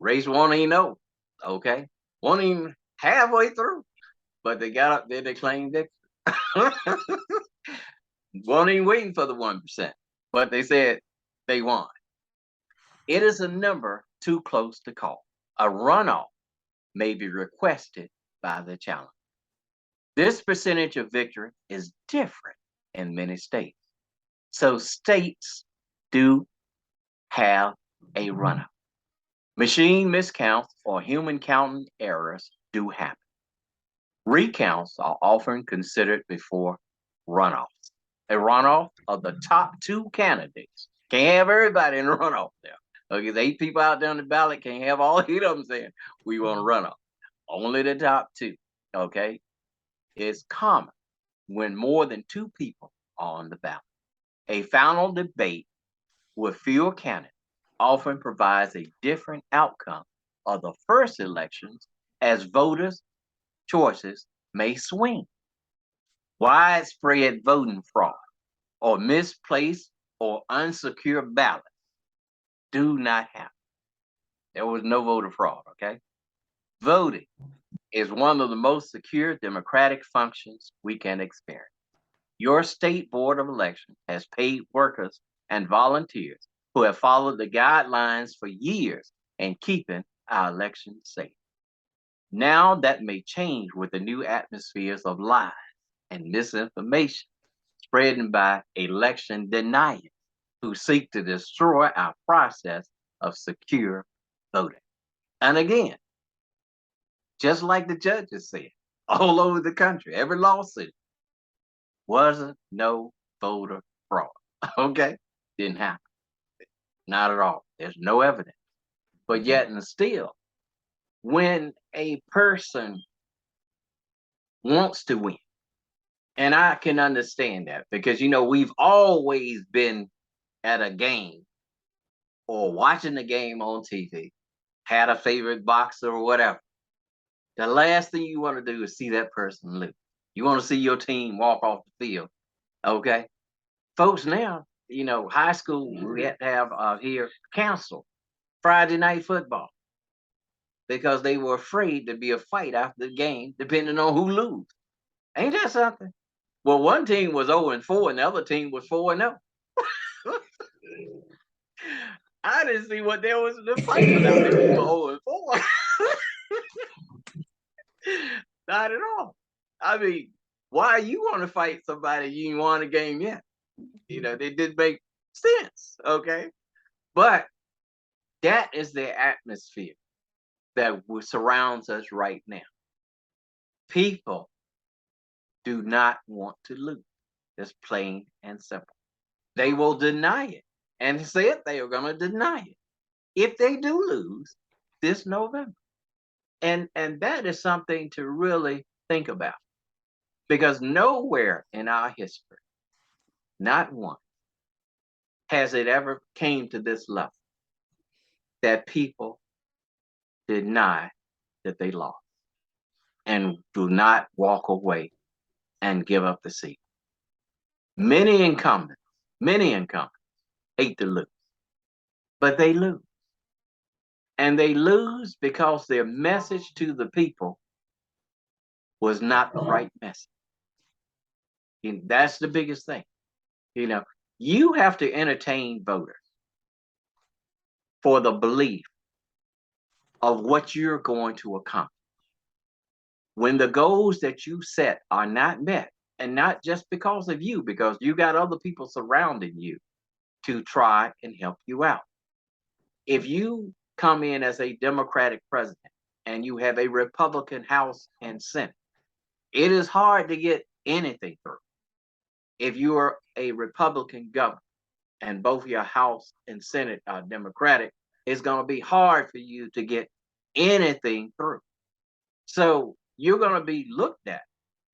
Race wasn't even over, okay? Wasn't even halfway through, but they got up there, they claimed victory. Weren't even waiting for the 1%, but they said they won. It is a number too close to call. A runoff may be requested by the challenge. This percentage of victory is different in many states. So states do have a runoff. Machine miscounts or human counting errors do happen. Recounts are often considered before runoffs. A runoff of the top 2 candidates. Can't have everybody in a runoff there. Okay, there's 8 people out there on the ballot, can't have all 8 of them saying, we want a runoff. Only the top 2, okay? It's common when more than 2 people are on the ballot. A final debate with fewer candidates often provides a different outcome of the first elections as voters' choices may swing. Widespread voting fraud or misplaced or unsecure ballots do not happen. There was no voter fraud, okay? Voting is one of the most secure democratic functions we can experience. Your state board of elections has paid workers and volunteers who have followed the guidelines for years in keeping our elections safe. Now that may change with the new atmospheres of lies and misinformation spreading by election deniers who seek to destroy our process of secure voting. And again, just like the judges said, all over the country, every lawsuit, wasn't no voter fraud. Okay? Didn't happen. Not at all. There's no evidence. But yet and still, when a person wants to win, and I can understand that because, you know, we've always been at a game or watching the game on TV, had a favorite boxer or whatever. The last thing you want to do is see that person lose. You want to see your team walk off the field. Okay? Folks now, you know, high school, we had to have here canceled Friday night football because they were afraid to be a fight after the game, depending on who lose. Ain't that something? Well, one team was 0-4 and the other team was 4-0. I didn't see what there was in the fight without the people 0-4. Not at all. I mean, why you want to fight somebody you ain't won a game yet? You know, they didn't make sense, okay? But that is the atmosphere that surrounds us right now. People do not want to lose. It's plain and simple. They will deny it and said they are going to deny it if they do lose this November. And that is something to really think about, because nowhere in our history, not once, has it ever came to this level that people deny that they lost and do not walk away and give up the seat. Many incumbents hate to lose, but they lose. And they lose because their message to the people was not the right message. And that's the biggest thing. You know, you have to entertain voters for the belief of what you're going to accomplish. When the goals that you set are not met, and not just because of you, because you got other people surrounding you to try and help you out. If you come in as a Democratic president and you have a Republican House and Senate, it is hard to get anything through. If you are a Republican governor and both your House and Senate are Democratic, it's going to be hard for you to get anything through. So you're going to be looked at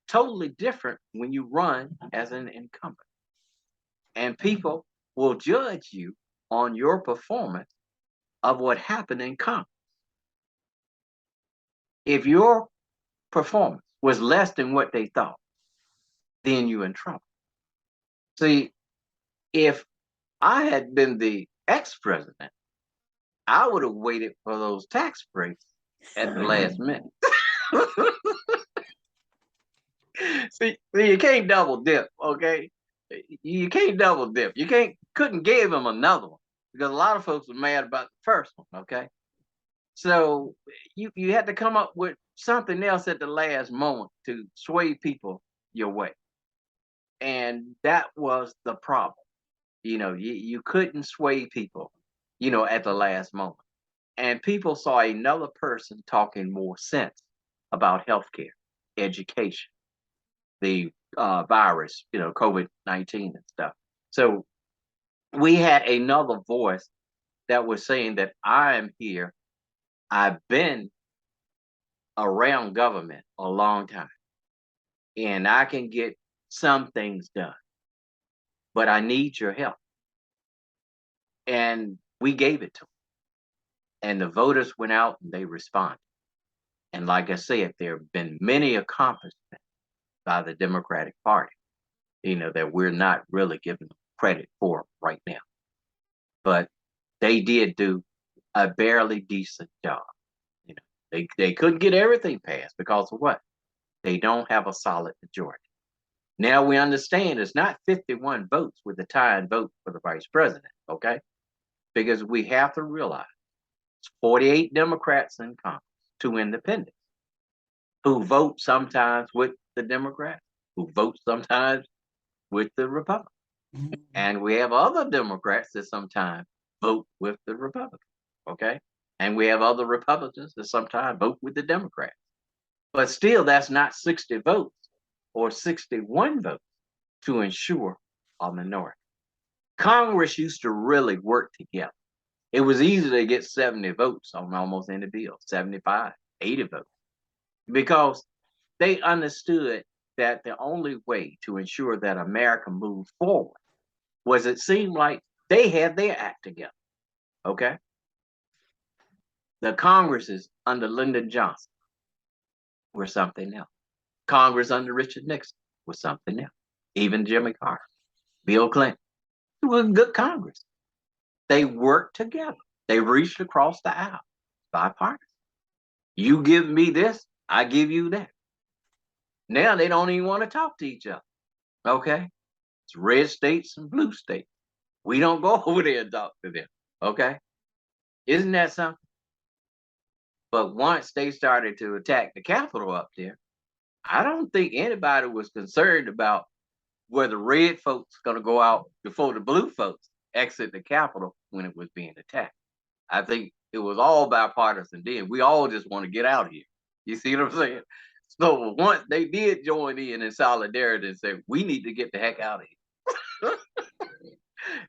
totally different when you run as an incumbent. And people will judge you on your performance of what happened in Congress. If your performance was less than what they thought, then you're in trouble. See, if I had been the ex-president, I would have waited for those tax breaks at the last minute. See, you can't double dip, okay? You can't double dip. Couldn't give him another one because a lot of folks were mad about the first one, okay? So you had to come up with something else at the last moment to sway people your way. And that was the problem. You couldn't sway people, at the last moment. And people saw another person talking more sense about healthcare, education, the virus, COVID-19 and stuff. So we had another voice that was saying that I am here. I've been around government a long time and I can get some things done, but I need your help. And we gave it to them. And the voters went out and they responded. And like I said, there have been many accomplishments by the Democratic Party, that we're not really giving them credit for right now. But they did do a barely decent job. They couldn't get everything passed because of what? They don't have a solid majority. Now we understand it's not 51 votes with the tying vote for the vice president, okay? Because we have to realize it's 48 Democrats in Congress, 2 independents, who vote sometimes with the Democrats, who vote sometimes with the Republicans. And we have other Democrats that sometimes vote with the Republicans, okay? And we have other Republicans that sometimes vote with the Democrats. But still, that's not 60 votes or 61 votes to ensure a minority. Congress used to really work together. It was easy to get 70 votes on almost any bill, 75, 80 votes, because they understood that the only way to ensure that America moved forward was it seemed like they had their act together, okay? The Congresses under Lyndon Johnson were something else. Congress under Richard Nixon was something else. Even Jimmy Carter, Bill Clinton, it was a good Congress. They worked together. They reached across the aisle, bipartisan. You give me this, I give you that. Now they don't even want to talk to each other, okay? It's red states and blue states. We don't go over there and talk to them, okay? Isn't that something? But once they started to attack the Capitol up there, I don't think anybody was concerned about whether red folks going to go out before the blue folks exit the Capitol when it was being attacked. I think it was all bipartisan then. We all just want to get out of here. You see what I'm saying? So once they did join in solidarity and say, we need to get the heck out of here.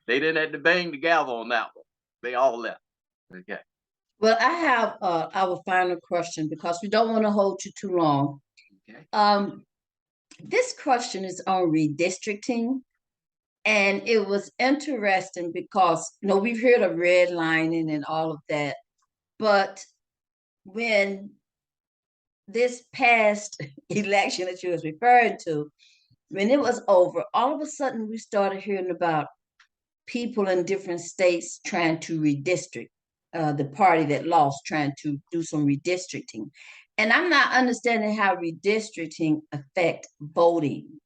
They didn't have to bang the gavel on that one. They all left. Okay. Well, I have our final question because we don't want to hold you too long. Okay. This question is on redistricting. And it was interesting because, we've heard of redlining and all of that. But when this past election that you was referring to, when it was over, all of a sudden we started hearing about people in different states trying to redistrict, the party that lost trying to do some redistricting. And I'm not understanding how redistricting affect voting.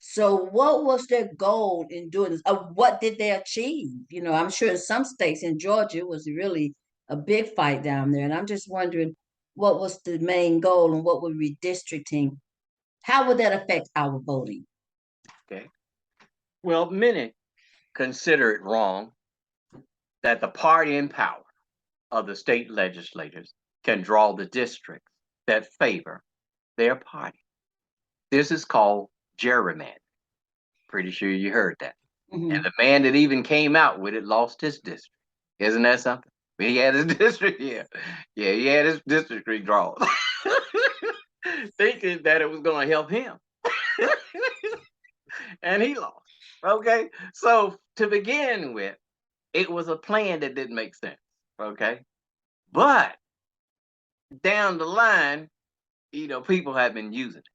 So what was their goal in doing this? What did they achieve? I'm sure in some states, in Georgia, it was really a big fight down there. And I'm just wondering what was the main goal and what would redistricting, how would that affect our voting? Okay. Well, many consider it wrong that the party in power of the state legislators can draw the districts that favor their party. This is called gerrymandering. Pretty sure you heard that. Mhm. And the man that even came out with it lost his district. Isn't that something? He had his district, yeah. Yeah, he had his district redrawn. Thinking that it was going to help him. And he lost. Okay. So to begin with, it was a plan that didn't make sense. Okay. But down the line, people have been using it.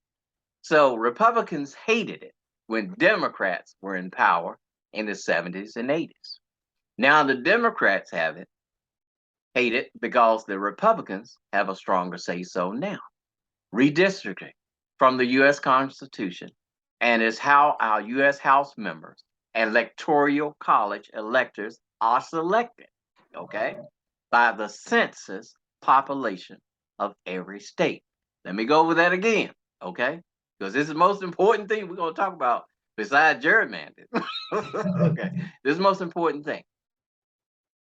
So Republicans hated it when Democrats were in power in the 70s and 80s. Now the Democrats hate it because the Republicans have a stronger say so now. Redistricting. from the U.S. Constitution and is how our U.S. House members and Electoral College electors are selected, okay, by the census population of every state. Let me go over that again, okay? Because this is the most important thing we're going to talk about besides gerrymandering. Okay, this is the most important thing.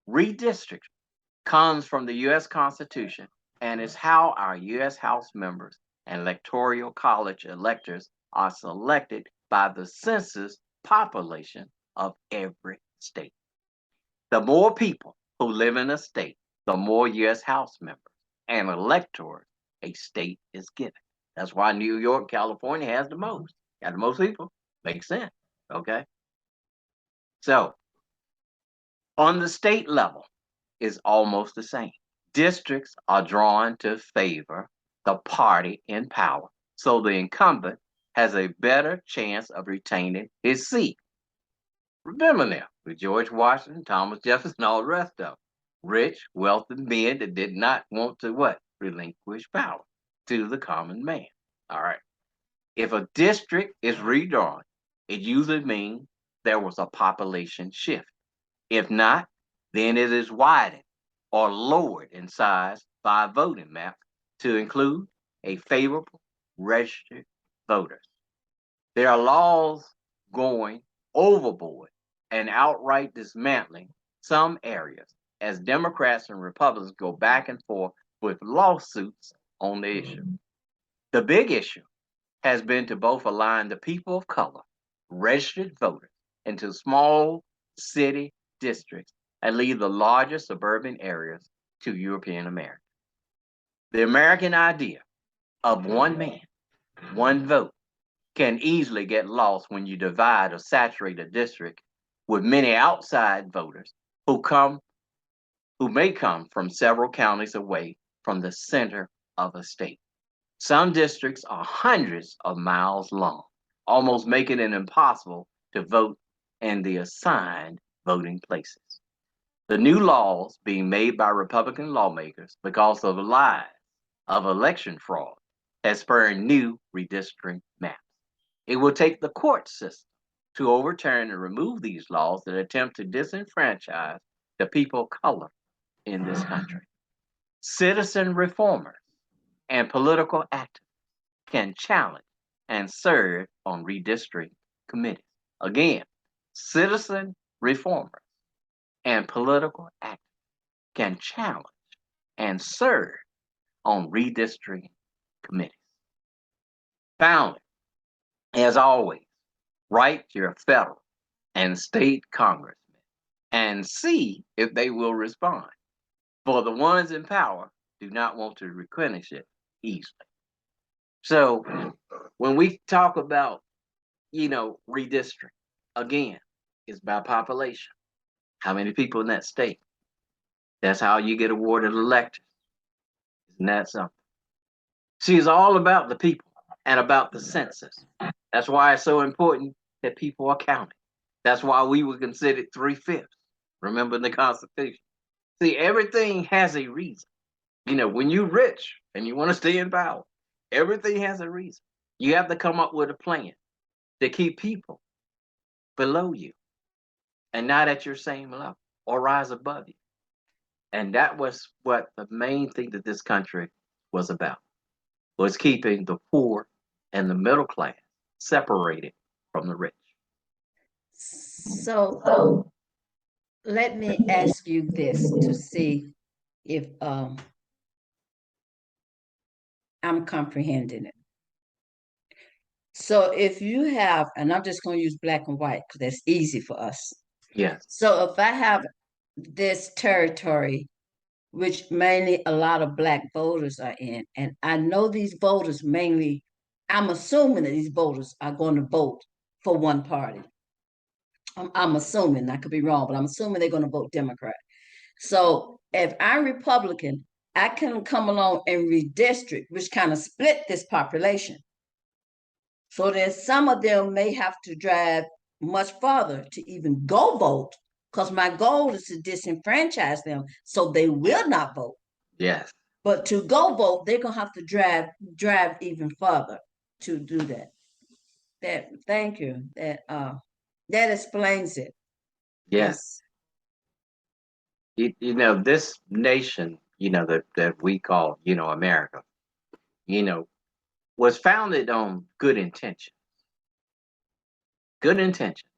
Redistricting comes from the U.S. Constitution and is how our U.S. House members and Electoral College electors are selected by the census population of every state. The more people who live in a state, the more U.S. House members and electors a state is given. That's why New York, California has the most. Got the most people. Makes sense. Okay. So on the state level, it's almost the same. Districts are drawn to favor the party in power, so the incumbent has a better chance of retaining his seat. Remember now, with George Washington, Thomas Jefferson, all the rest of them, rich, wealthy men that did not want to what? Relinquish power to the common man. All right. If a district is redrawn, it usually means there was a population shift. If not, then it is widened or lowered in size by a voting map to include a favorable registered voters. There are laws going overboard and outright dismantling some areas as Democrats and Republicans go back and forth with lawsuits on the issue. The big issue has been to both align the people of color, registered voters, into small city districts and leave the larger suburban areas to European Americans. The American idea of one man, one vote can easily get lost when you divide or saturate a district with many outside voters who may come from several counties away from the center of a state. Some districts are hundreds of miles long, almost making it impossible to vote in the assigned voting places. The new laws being made by Republican lawmakers because of lies of election fraud has spurred new redistricting maps. It will take the court system to overturn and remove these laws that attempt to disenfranchise the people of color in this country. Citizen reformers and political activists can challenge and serve on redistricting committees. Again, citizen reformers and political activists can challenge and serve on redistricting committees. Finally, as always, write to your federal and state congressmen and see if they will respond. For the ones in power do not want to replenish it easily. So when we talk about, redistricting, again, it's by population. How many people in that state? That's how you get awarded electors. Isn't that something? See, it's all about the people and about the census. That's why it's so important that people are counted. That's why we were considered 3/5. Remember in the Constitution. See, everything has a reason. When you're rich and you want to stay in power, everything has a reason. You have to come up with a plan to keep people below you and not at your same level or rise above you. And that was what the main thing that this country was about, was keeping the poor and the middle class separated from the rich. So let me ask you this to see if I'm comprehending it. So if you have, and I'm just going to use black and white because that's easy for us. Yes. So if I have this territory, which mainly a lot of black voters are in, and I know these voters mainly, I'm assuming that these voters are going to vote for one party. I'm assuming, I could be wrong, but I'm assuming they're going to vote Democrat. So if I'm Republican, I can come along and redistrict, which kind of split this population. So then some of them may have to drive much farther to even go vote, because my goal is to disenfranchise them so they will not vote. Yes. But to go vote, they're gonna have to drive even further. to do that. Thank you. That explains it. Yes. You know, this nation, you know, that we call, you know, America, you know, was founded on good intention. Good intention,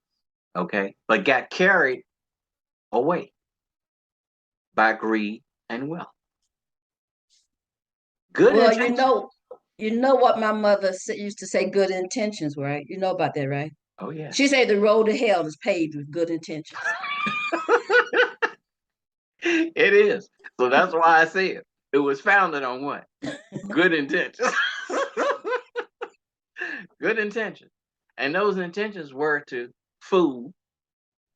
okay? But got carried away by greed and wealth. Good Well, intention. you know what my mother used to say, good intentions, right? You know about that, right? Oh yeah. She said the road to hell is paved with good intentions. It is. So that's why I said it was founded on what? Good intentions. Good intentions. And those intentions were to fool,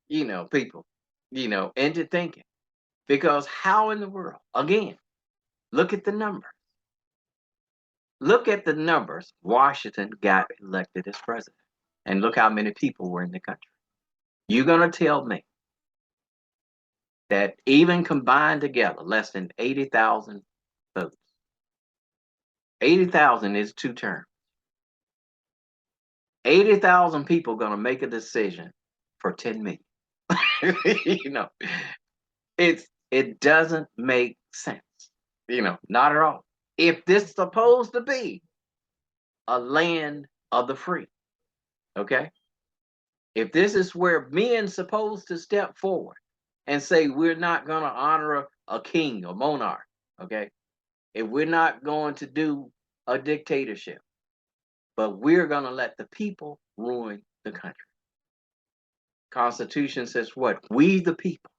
you know, people, you know, into thinking. Because how in the world, again, look at the numbers. Look at the numbers. Washington got elected as president. And look how many people were in the country. You're going to tell me that even combined together, less than 80,000 votes. 80,000 is 2 terms. 80,000 people going to make a decision for 10 million. You know, it doesn't make sense. You know, not at all. If this is supposed to be a land of the free, okay? If this is where men supposed to step forward and say we're not going to honor a king or monarch, okay? If we're not going to do a dictatorship, but we're going to let the people ruin the country. Constitution says what? We the people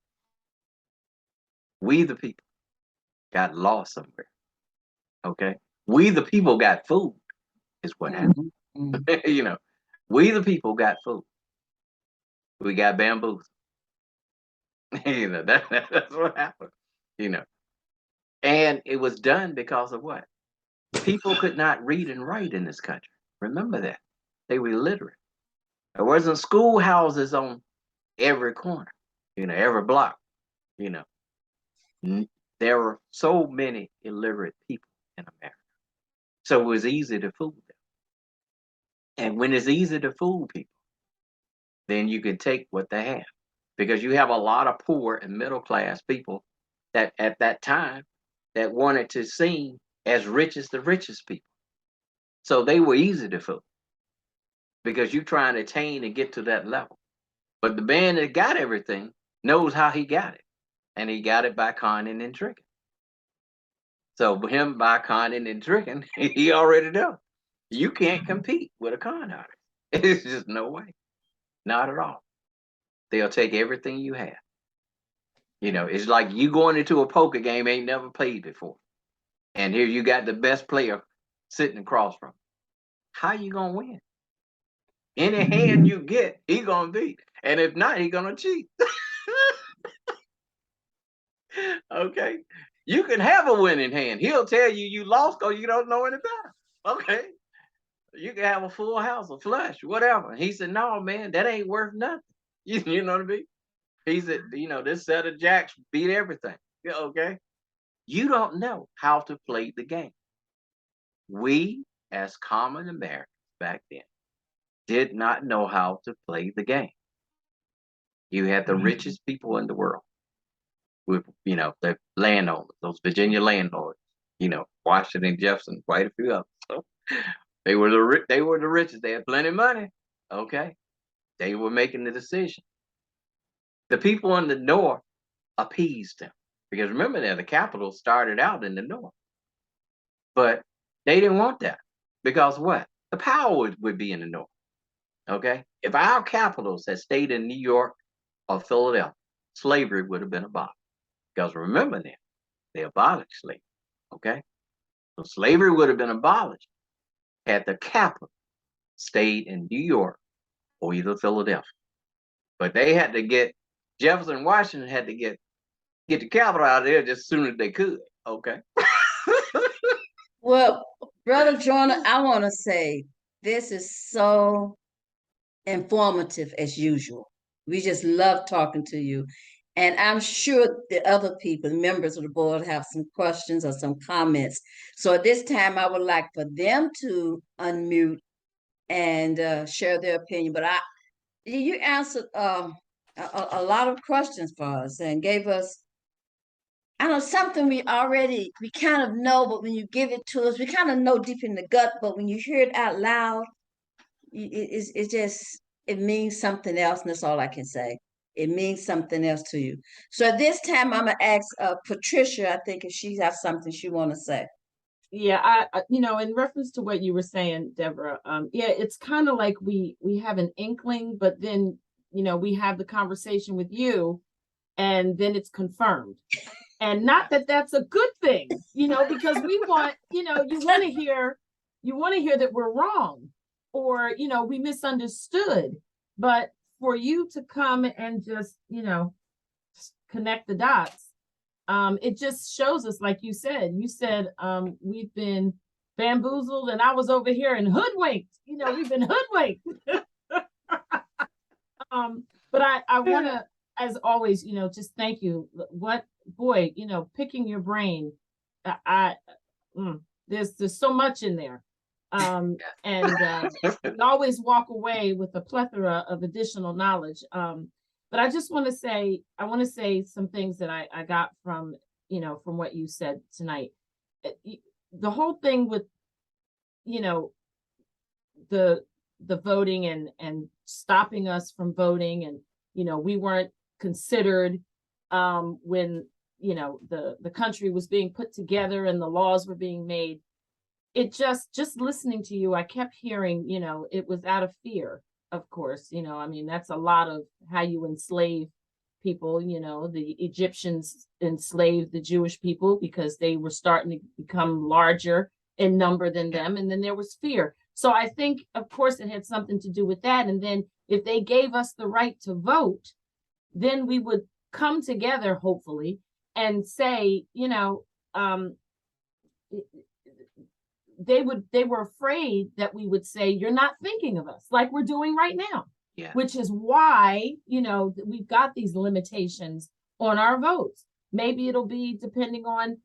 got lost somewhere. Okay. We the people got food is what happened. You know, we the people got food. We got bamboozled. You know, that's what happened. You know, and it was done because of what? People could not read and write in this country. Remember that. They were illiterate. There wasn't schoolhouses on every corner, you know, every block, you know. There were so many illiterate people in America. So it was easy to fool them. And when it's easy to fool people, then you can take what they have. Because you have a lot of poor and middle class people that at that time that wanted to seem as rich as the richest people. So they were easy to fool because you're trying to attain and get to that level. But the man that got everything knows how he got it. And he got it by conning and tricking. So him by conning and tricking, he already knows. You can't compete with a con artist. It's just no way. Not at all. They'll take everything you have. You know, it's like you going into a poker game ain't never played before. And here you got the best player sitting across from. How you gonna win? Any hand you get, he gonna beat. And if not, he gonna cheat. Okay. You can have a winning hand. He'll tell you you lost because you don't know any better. Okay. You can have a full house, a flush, whatever. He said, no, man, that ain't worth nothing. You know what I mean? He said, you know, this set of jacks beat everything. Yeah, okay. You don't know how to play the game. We, as common Americans back then, did not know how to play the game. You had the richest people in the world with, you know, the landowners, those Virginia landlords, you know, Washington, Jefferson, quite a few of them. So they were the richest. They had plenty of money. Okay. They were making the decision. The people in the north appeased them. Because remember that the capital started out in the north. But they didn't want that. Because what? The power would be in the north. Okay? If our capitals had stayed in New York or Philadelphia, slavery would have been abolished. Because remember that, they abolished slavery. Okay? So slavery would have been abolished had the capital stayed in New York or either Philadelphia. But they had to get, Jefferson and Washington had to get the capital out of there just as soon as they could. Okay. Well, Brother Joyner, I want to say this is so informative as usual. We just love talking to you. And I'm sure the other people, the members of the board, have some questions or some comments. So at this time, I would like for them to unmute and share their opinion. But you answered a lot of questions for us and gave us, I don't know, something we kind of know, but when you give it to us, we kind of know deep in the gut, but when you hear it out loud, it just, it means something else, and that's all I can say. It means something else to you. So at this time, I'm gonna ask Patricia, I think, if she has something she want to say. Yeah, in reference to what you were saying, Deborah, yeah, it's kind of like we have an inkling, but then, we have the conversation with you, and then it's confirmed. And not that that's a good thing, because we want, you want to hear that we're wrong, or, we misunderstood. But for you to come and just, connect the dots, it just shows us, like you said, we've been bamboozled, and I was over here and hoodwinked, we've been hoodwinked. But I want to, as always, just thank you. Picking your brain, there's so much in there. And we always walk away with a plethora of additional knowledge. But I just want to say, some things that I got from what you said tonight. The whole thing with, the voting and stopping us from voting, and, we weren't considered when, the country was being put together and the laws were being made. It just listening to you, I kept hearing, it was out of fear. Of course, that's a lot of how you enslave people. The Egyptians enslaved the Jewish people because they were starting to become larger in number than them. And then there was fear. So I think, of course, it had something to do with that. And then if they gave us the right to vote, then we would come together, hopefully, and say, they were afraid that we would say, you're not thinking of us, like we're doing right now. Yeah. Which is why, we've got these limitations on our votes. Maybe it'll be depending on,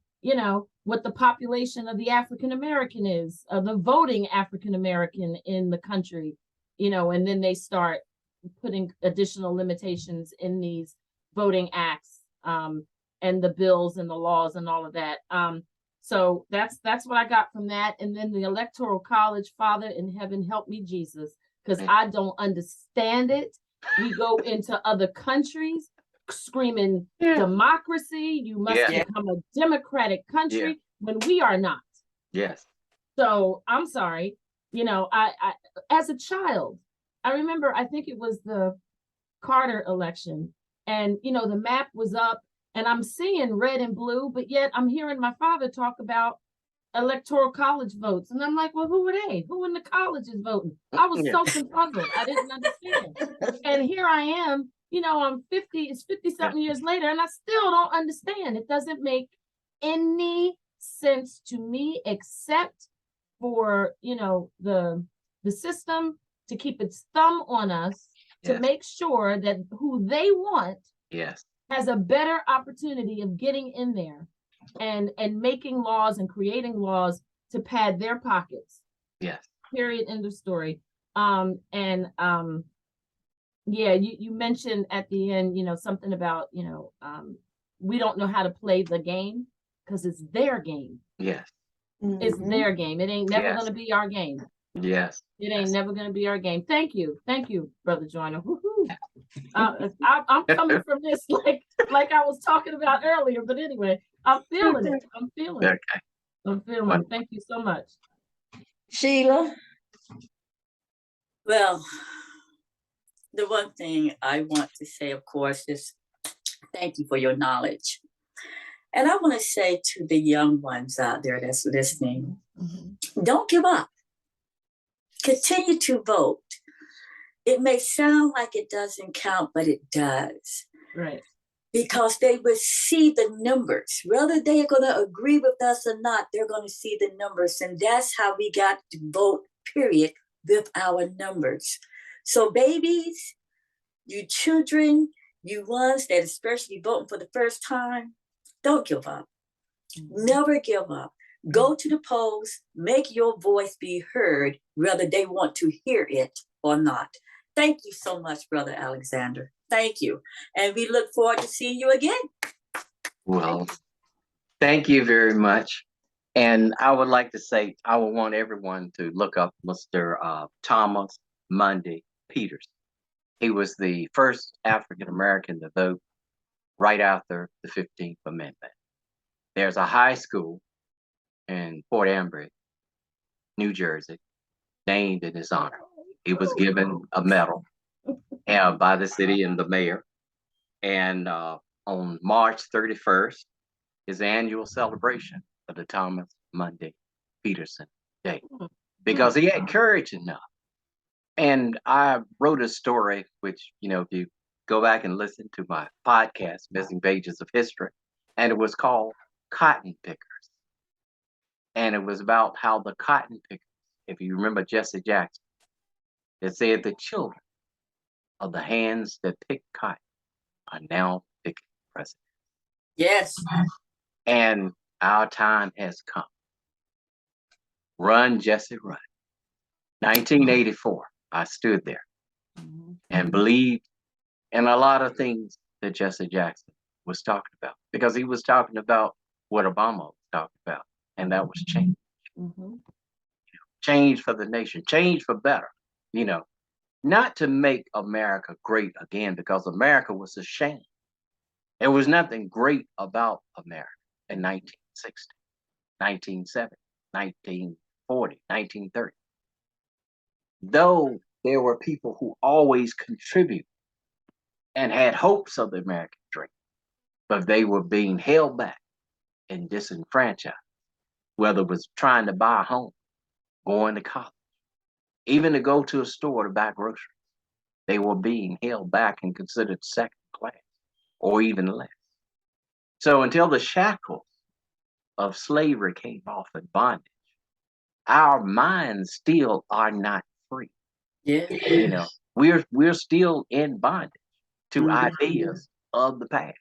what the population of the African American is, the voting African American in the country, and then they start putting additional limitations in these voting acts, and the bills and the laws and all of that. So that's what I got from that. And then the Electoral College, Father in heaven, help me, Jesus, because I don't understand it. We go into other countries screaming democracy. You must become a democratic country when we are not. Yes. So I'm sorry. I as a child, I remember, I think it was the Carter election, and the map was up, and I'm seeing red and blue, but yet I'm hearing my father talk about Electoral College votes. And I'm like, well, who are they? Who in the college is voting? I was so puzzled. I didn't understand. And here I am, I'm 50, it's 50 something years later, and I still don't understand. It doesn't make any sense to me, except for, the system to keep its thumb on us, to make sure that who they want has a better opportunity of getting in there and making laws and creating laws to pad their pockets. Yes. Period. End of story. You mentioned at the end, something about, we don't know how to play the game because it's their game. Yes. It's their game. It ain't never gonna be our game. Yes. It ain't never gonna be our game. Thank you, Brother Joyner. I'm coming from this like I was talking about earlier, but anyway, I'm feeling it. Okay. I'm feeling it. Thank you so much. Sheila? Well, the one thing I want to say, of course, is thank you for your knowledge. And I want to say to the young ones out there that's listening, don't give up. Continue to vote. It may sound like it doesn't count, but it does. Right. Because they will see the numbers. Whether they are going to agree with us or not, they're going to see the numbers. And that's how we got to vote, period, with our numbers. So babies, you children, You ones that especially voting for the first time, don't give up. Never give up. Go to the polls, make your voice be heard, whether they want to hear it or not. Thank you so much, Brother Alexander. Thank you. And we look forward to seeing you again. Well, thank you very much. And I would like to say, I would want everyone to look up Mr. Thomas Mundy Peters. He was the first African American to vote right after the 15th Amendment. There's a high school in Port Ambridge, New Jersey, named in his honor. He was given a medal by the city and the mayor. And on March 31st, his annual celebration of the Thomas Mundy Peterson Day, because he had courage enough. And I wrote a story, which, if you go back and listen to my podcast, Missing Pages of History, and it was called Cotton Pickers. And it was about how the cotton pickers, if you remember Jesse Jackson, it said the children of the hands that pick cotton are now picking presidents. Yes. And our time has come. Run, Jesse, run. 1984, I stood there and believed in a lot of things that Jesse Jackson was talking about, because he was talking about what Obama was talking about, and that was change. Change for the nation, change for better, not to make America great again, because America was a shame. There was nothing great about America in 1960, 1970, 1940, 1930. Though there were people who always contributed and had hopes of the American dream, but they were being held back and disenfranchised, whether it was trying to buy a home, going to college, even to go to a store to buy groceries. They were being held back and considered second class or even less. So until the shackles of slavery came off in bondage, our minds still are not free. Yeah. We're still in bondage to ideas of the past.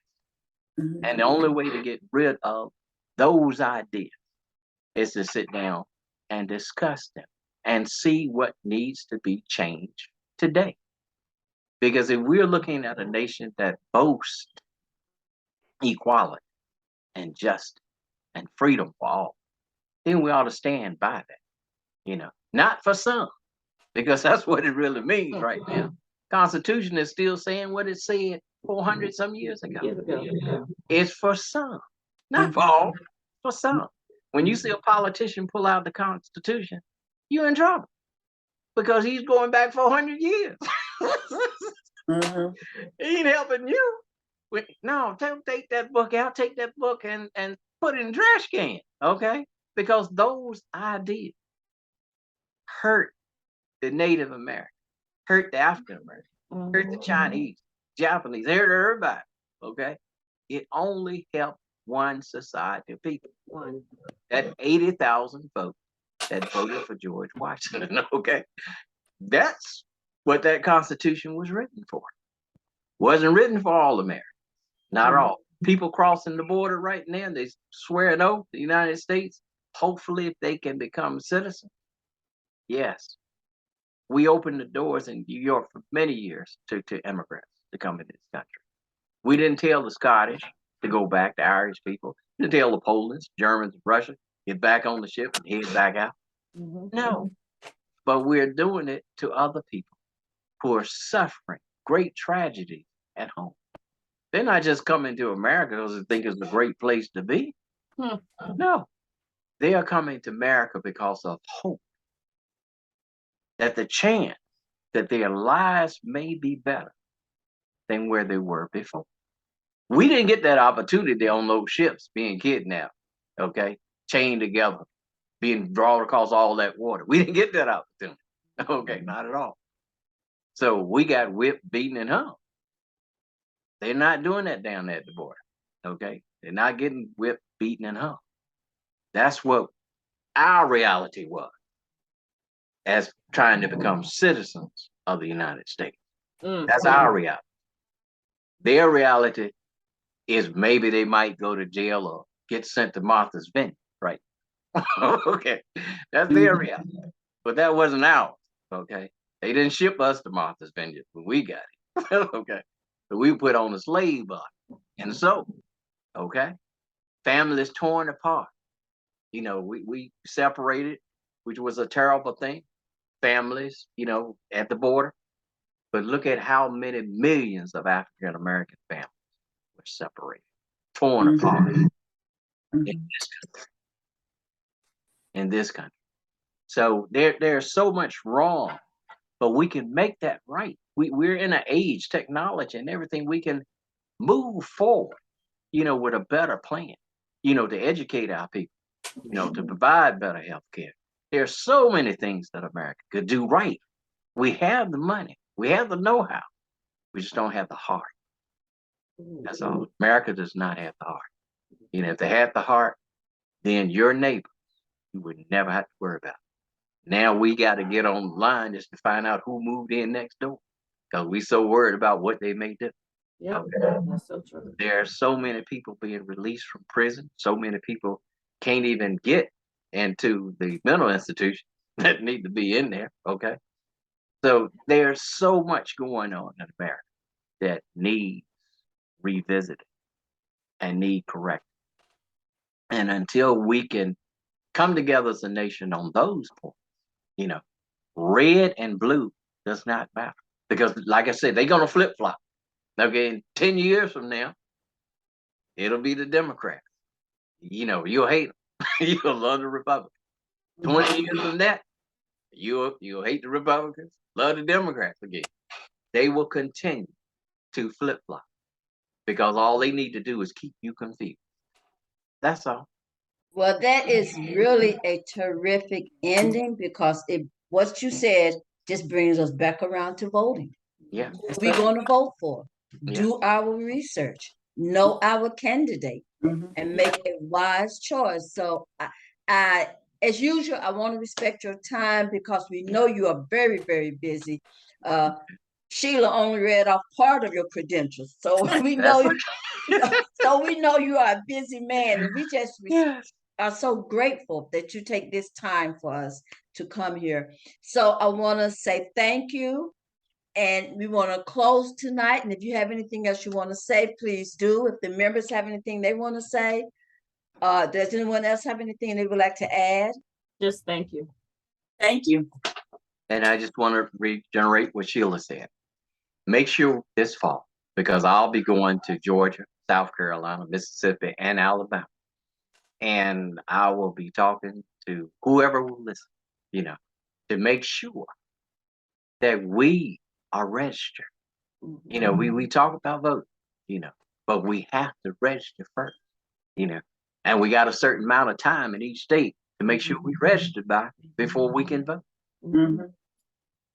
And the only way to get rid of those ideas is to sit down and discuss them and see what needs to be changed today. Because if we're looking at a nation that boasts equality and justice and freedom for all, then we ought to stand by that, not for some, because that's what it really means right now. Constitution is still saying what it said 400 some years ago. It's for some, not for all, for some. When you see a politician pull out the Constitution, you're in trouble, because he's going back 400 years. He ain't helping you. No, take that book out, take that book and put it in the trash can, okay? Because those ideas hurt the Native American, hurt the African American, hurt the Chinese, Japanese, hurt everybody, okay? It only helped one society of people. That 80,000 folks that voted for George Washington, okay? That's what that Constitution was written for. Wasn't written for all Americans, not all. People crossing the border right now, they swear an oath, the United States, hopefully if they can become citizens. Yes, we opened the doors in New York for many years to immigrants to come into this country. We didn't tell the Scottish to go back, the Irish people. We didn't tell the Polish, Germans, Russia, get back on the ship and head back out. No, but we're doing it to other people who are suffering great tragedy at home. They're not just coming to America because they think it's a great place to be. No, they are coming to America because of hope, that the chance that their lives may be better than where they were before. We didn't get that opportunity on those ships being kidnapped, okay, chained together, being drawn across all that water. We didn't get that opportunity, okay, not at all. So we got whipped, beaten, and hung. They're not doing that down there at the border, okay? They're not getting whipped, beaten, and hung. That's what our reality was as trying to become citizens of the United States. That's our reality. Their reality is maybe they might go to jail or get sent to Martha's Vineyard, right? Okay, that's their reality. But that wasn't ours, okay? They didn't ship us to Martha's Vineyard when we got it, okay? But we put on a slave body. And so, okay, families torn apart. You know, we separated, which was a terrible thing. Families, you know, at the border. But look at how many millions of African American families were separated, torn apart in this country. So there's so much wrong, but we can make that right. We're in an age, technology and everything, we can move forward, you know, with a better plan, you know, to educate our people, you know, to provide better health care. There's so many things that America could do right. We have the money, we have the know-how, we just don't have the heart. That's all. America does not have the heart. You know, if they had the heart, then your neighbor, you would never have to worry about it. Now we got to get online just to find out who moved in next door, because we so worried about what they may do. Yeah, Okay. that's so true. There are so many people being released from prison. So many people can't even get into the mental institution that need to be in there. Okay. So there's so much going on in America that needs revisited and need corrected. And until we can come together as a nation on those points, you know, red and blue does not matter. Because like I said, they're going to flip flop. Okay, in 10 years from now, it'll be the Democrats. You know, you'll hate them. You'll love the Republicans. 20 years from that, you'll hate the Republicans, love the Democrats again. They will continue to flip flop because all they need to do is keep you confused. That's all. Well, that is really a terrific ending because what you said just brings us back around to voting. Yeah. Who we going to vote for? Yeah. Do our research, know our candidate, and make a wise choice. So I, as usual, I want to respect your time because we know you are very, very busy. Sheila only read off part of your credentials, so we know so we know you are a busy man, and we just are so grateful that you take this time for us to come here. So I want to say thank you, and we want to close tonight. And if you have anything else you want to say, please do. If the members have anything they want to say, does anyone else have anything they would like to add? Just thank you. Thank you. And I just want to regenerate what Sheila said. Make sure this fall, because I'll be going to Georgia, South Carolina, Mississippi, and Alabama. And I will be talking to whoever will listen, you know, to make sure that we are registered. You know, we talk about voting, you know, but we have to register first, you know, and we got a certain amount of time in each state to make sure we registered by before we can vote.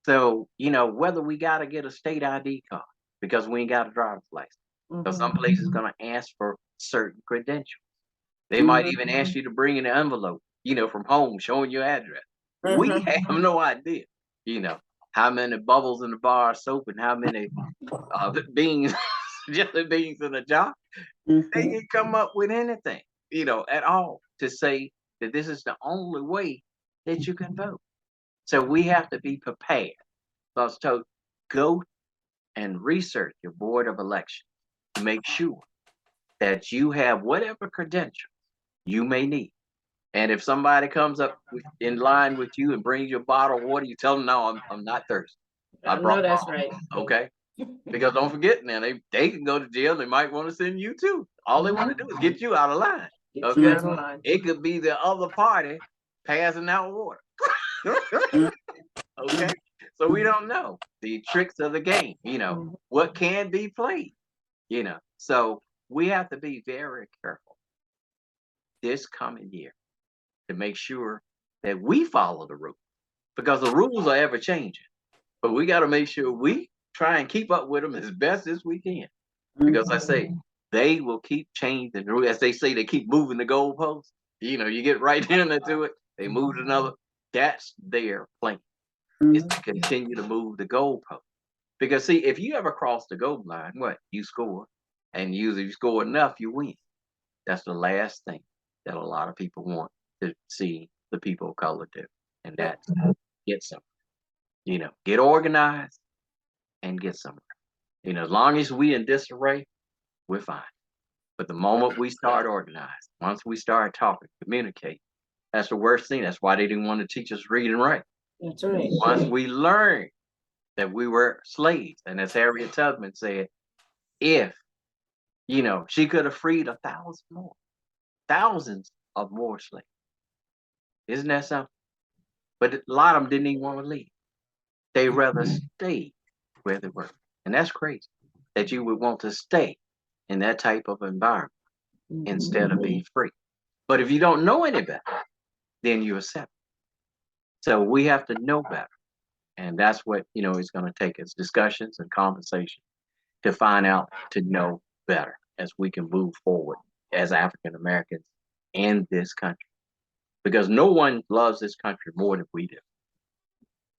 So, you know, whether we got to get a state ID card because we ain't got a driver's license, because some places going to ask for certain credentials. They might even ask you to bring in an envelope, you know, from home showing your address. We have no idea, you know, how many bubbles in the bar of soap and how many beans, jelly beans in a jar. They can come up with anything, you know, at all to say that this is the only way that you can vote. So we have to be prepared. So I was told, go and research your board of elections to make sure that you have whatever credentials you may need. And if somebody comes up in line with you and brings you a bottle of water, you tell them, no, I'm not thirsty. I know that's right. Okay. Because don't forget now, they can go to jail. They might want to send you too. All they want to do is get you out of line. Okay. It could be the other party passing out water. Okay. So we don't know the tricks of the game, you know, what can be played, you know. So we have to be very careful this coming year to make sure that we follow the rules, because the rules are ever changing. But we got to make sure we try and keep up with them as best as we can. Because I say, they will keep changing the rules. As they say, they keep moving the goalposts. You know, you get right into it, they move another. That's their plan, is to continue to move the goalposts. Because see, if you ever cross the goal line, what? You score. And usually if you score enough, you win. That's the last thing that a lot of people want to see the people of color do. And that's get somewhere. You know, get organized and get somewhere. You know, as long as we in disarray, we're fine. But the moment we start organizing, once we start talking, communicate, that's the worst thing. That's why they didn't want to teach us read and write. That's right. Once we learn that we were slaves, and as Harriet Tubman said, if, you know, she could have freed 1,000 more, thousands of more slaves. Isn't that something? But a lot of them didn't even want to leave. They rather stay where they were. And that's crazy that you would want to stay in that type of environment instead of being free. But if you don't know any better, then you accept it. So we have to know better. And that's what, you know, it's going to take us discussions and conversation to find out, to know better as we can move forward as African Americans in this country. Because no one loves this country more than we do.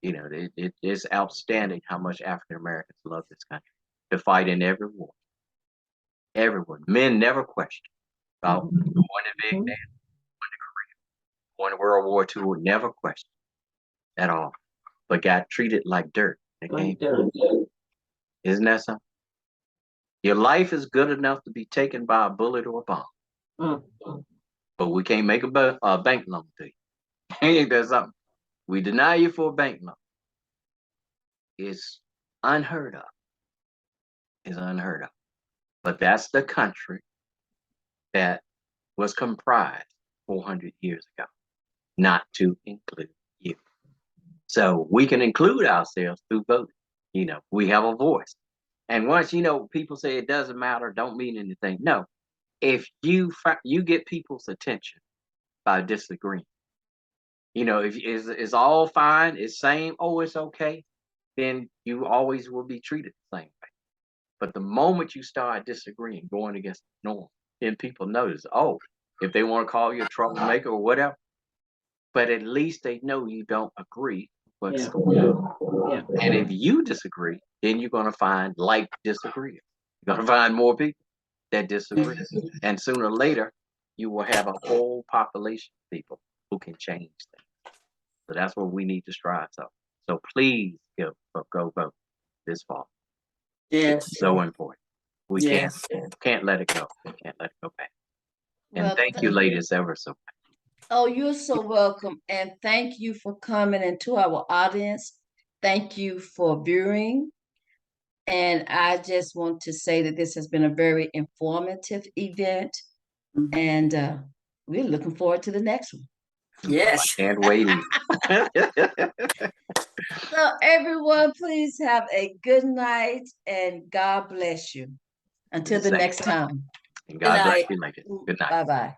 You know, it is outstanding how much African Americans love this country, to fight in every war. Everyone. Men never question about going to Vietnam, going to Korea, going to World War II, never question at all, but got treated like dirt. Isn't that something? Your life is good enough to be taken by a bullet or a bomb, but we can't make a bank loan to you. Ain't that something? We deny you for a bank loan. It's unheard of. It's unheard of. But that's the country that was comprised 400 years ago, not to include you. So we can include ourselves through voting. You know, we have a voice. And once, you know, people say it doesn't matter, don't mean anything. No, if you get people's attention by disagreeing, you know, if it's all fine, it's same, oh, it's okay, then you always will be treated the same way. But the moment you start disagreeing, going against the norm, then people notice, oh, if they want to call you a troublemaker or whatever, but at least they know you don't agree with what's going on. And if you disagree, then you're going to find like disagreeers. You're going to find more people that disagree. And sooner or later, you will have a whole population of people who can change things. So that's what we need to strive to. So please go vote this fall. Yes. It's so important. We can't let it go. We can't let it go back. And Well, thank you, ladies, ever so much. Oh, you're so welcome. And thank you for coming into our audience. Thank you for viewing. And I just want to say that this has been a very informative event. And we're looking forward to the next one. Yes. Can't wait. So everyone, please have a good night and God bless you. Until the next time. And God bless you, ladies. Good night. Bye-bye.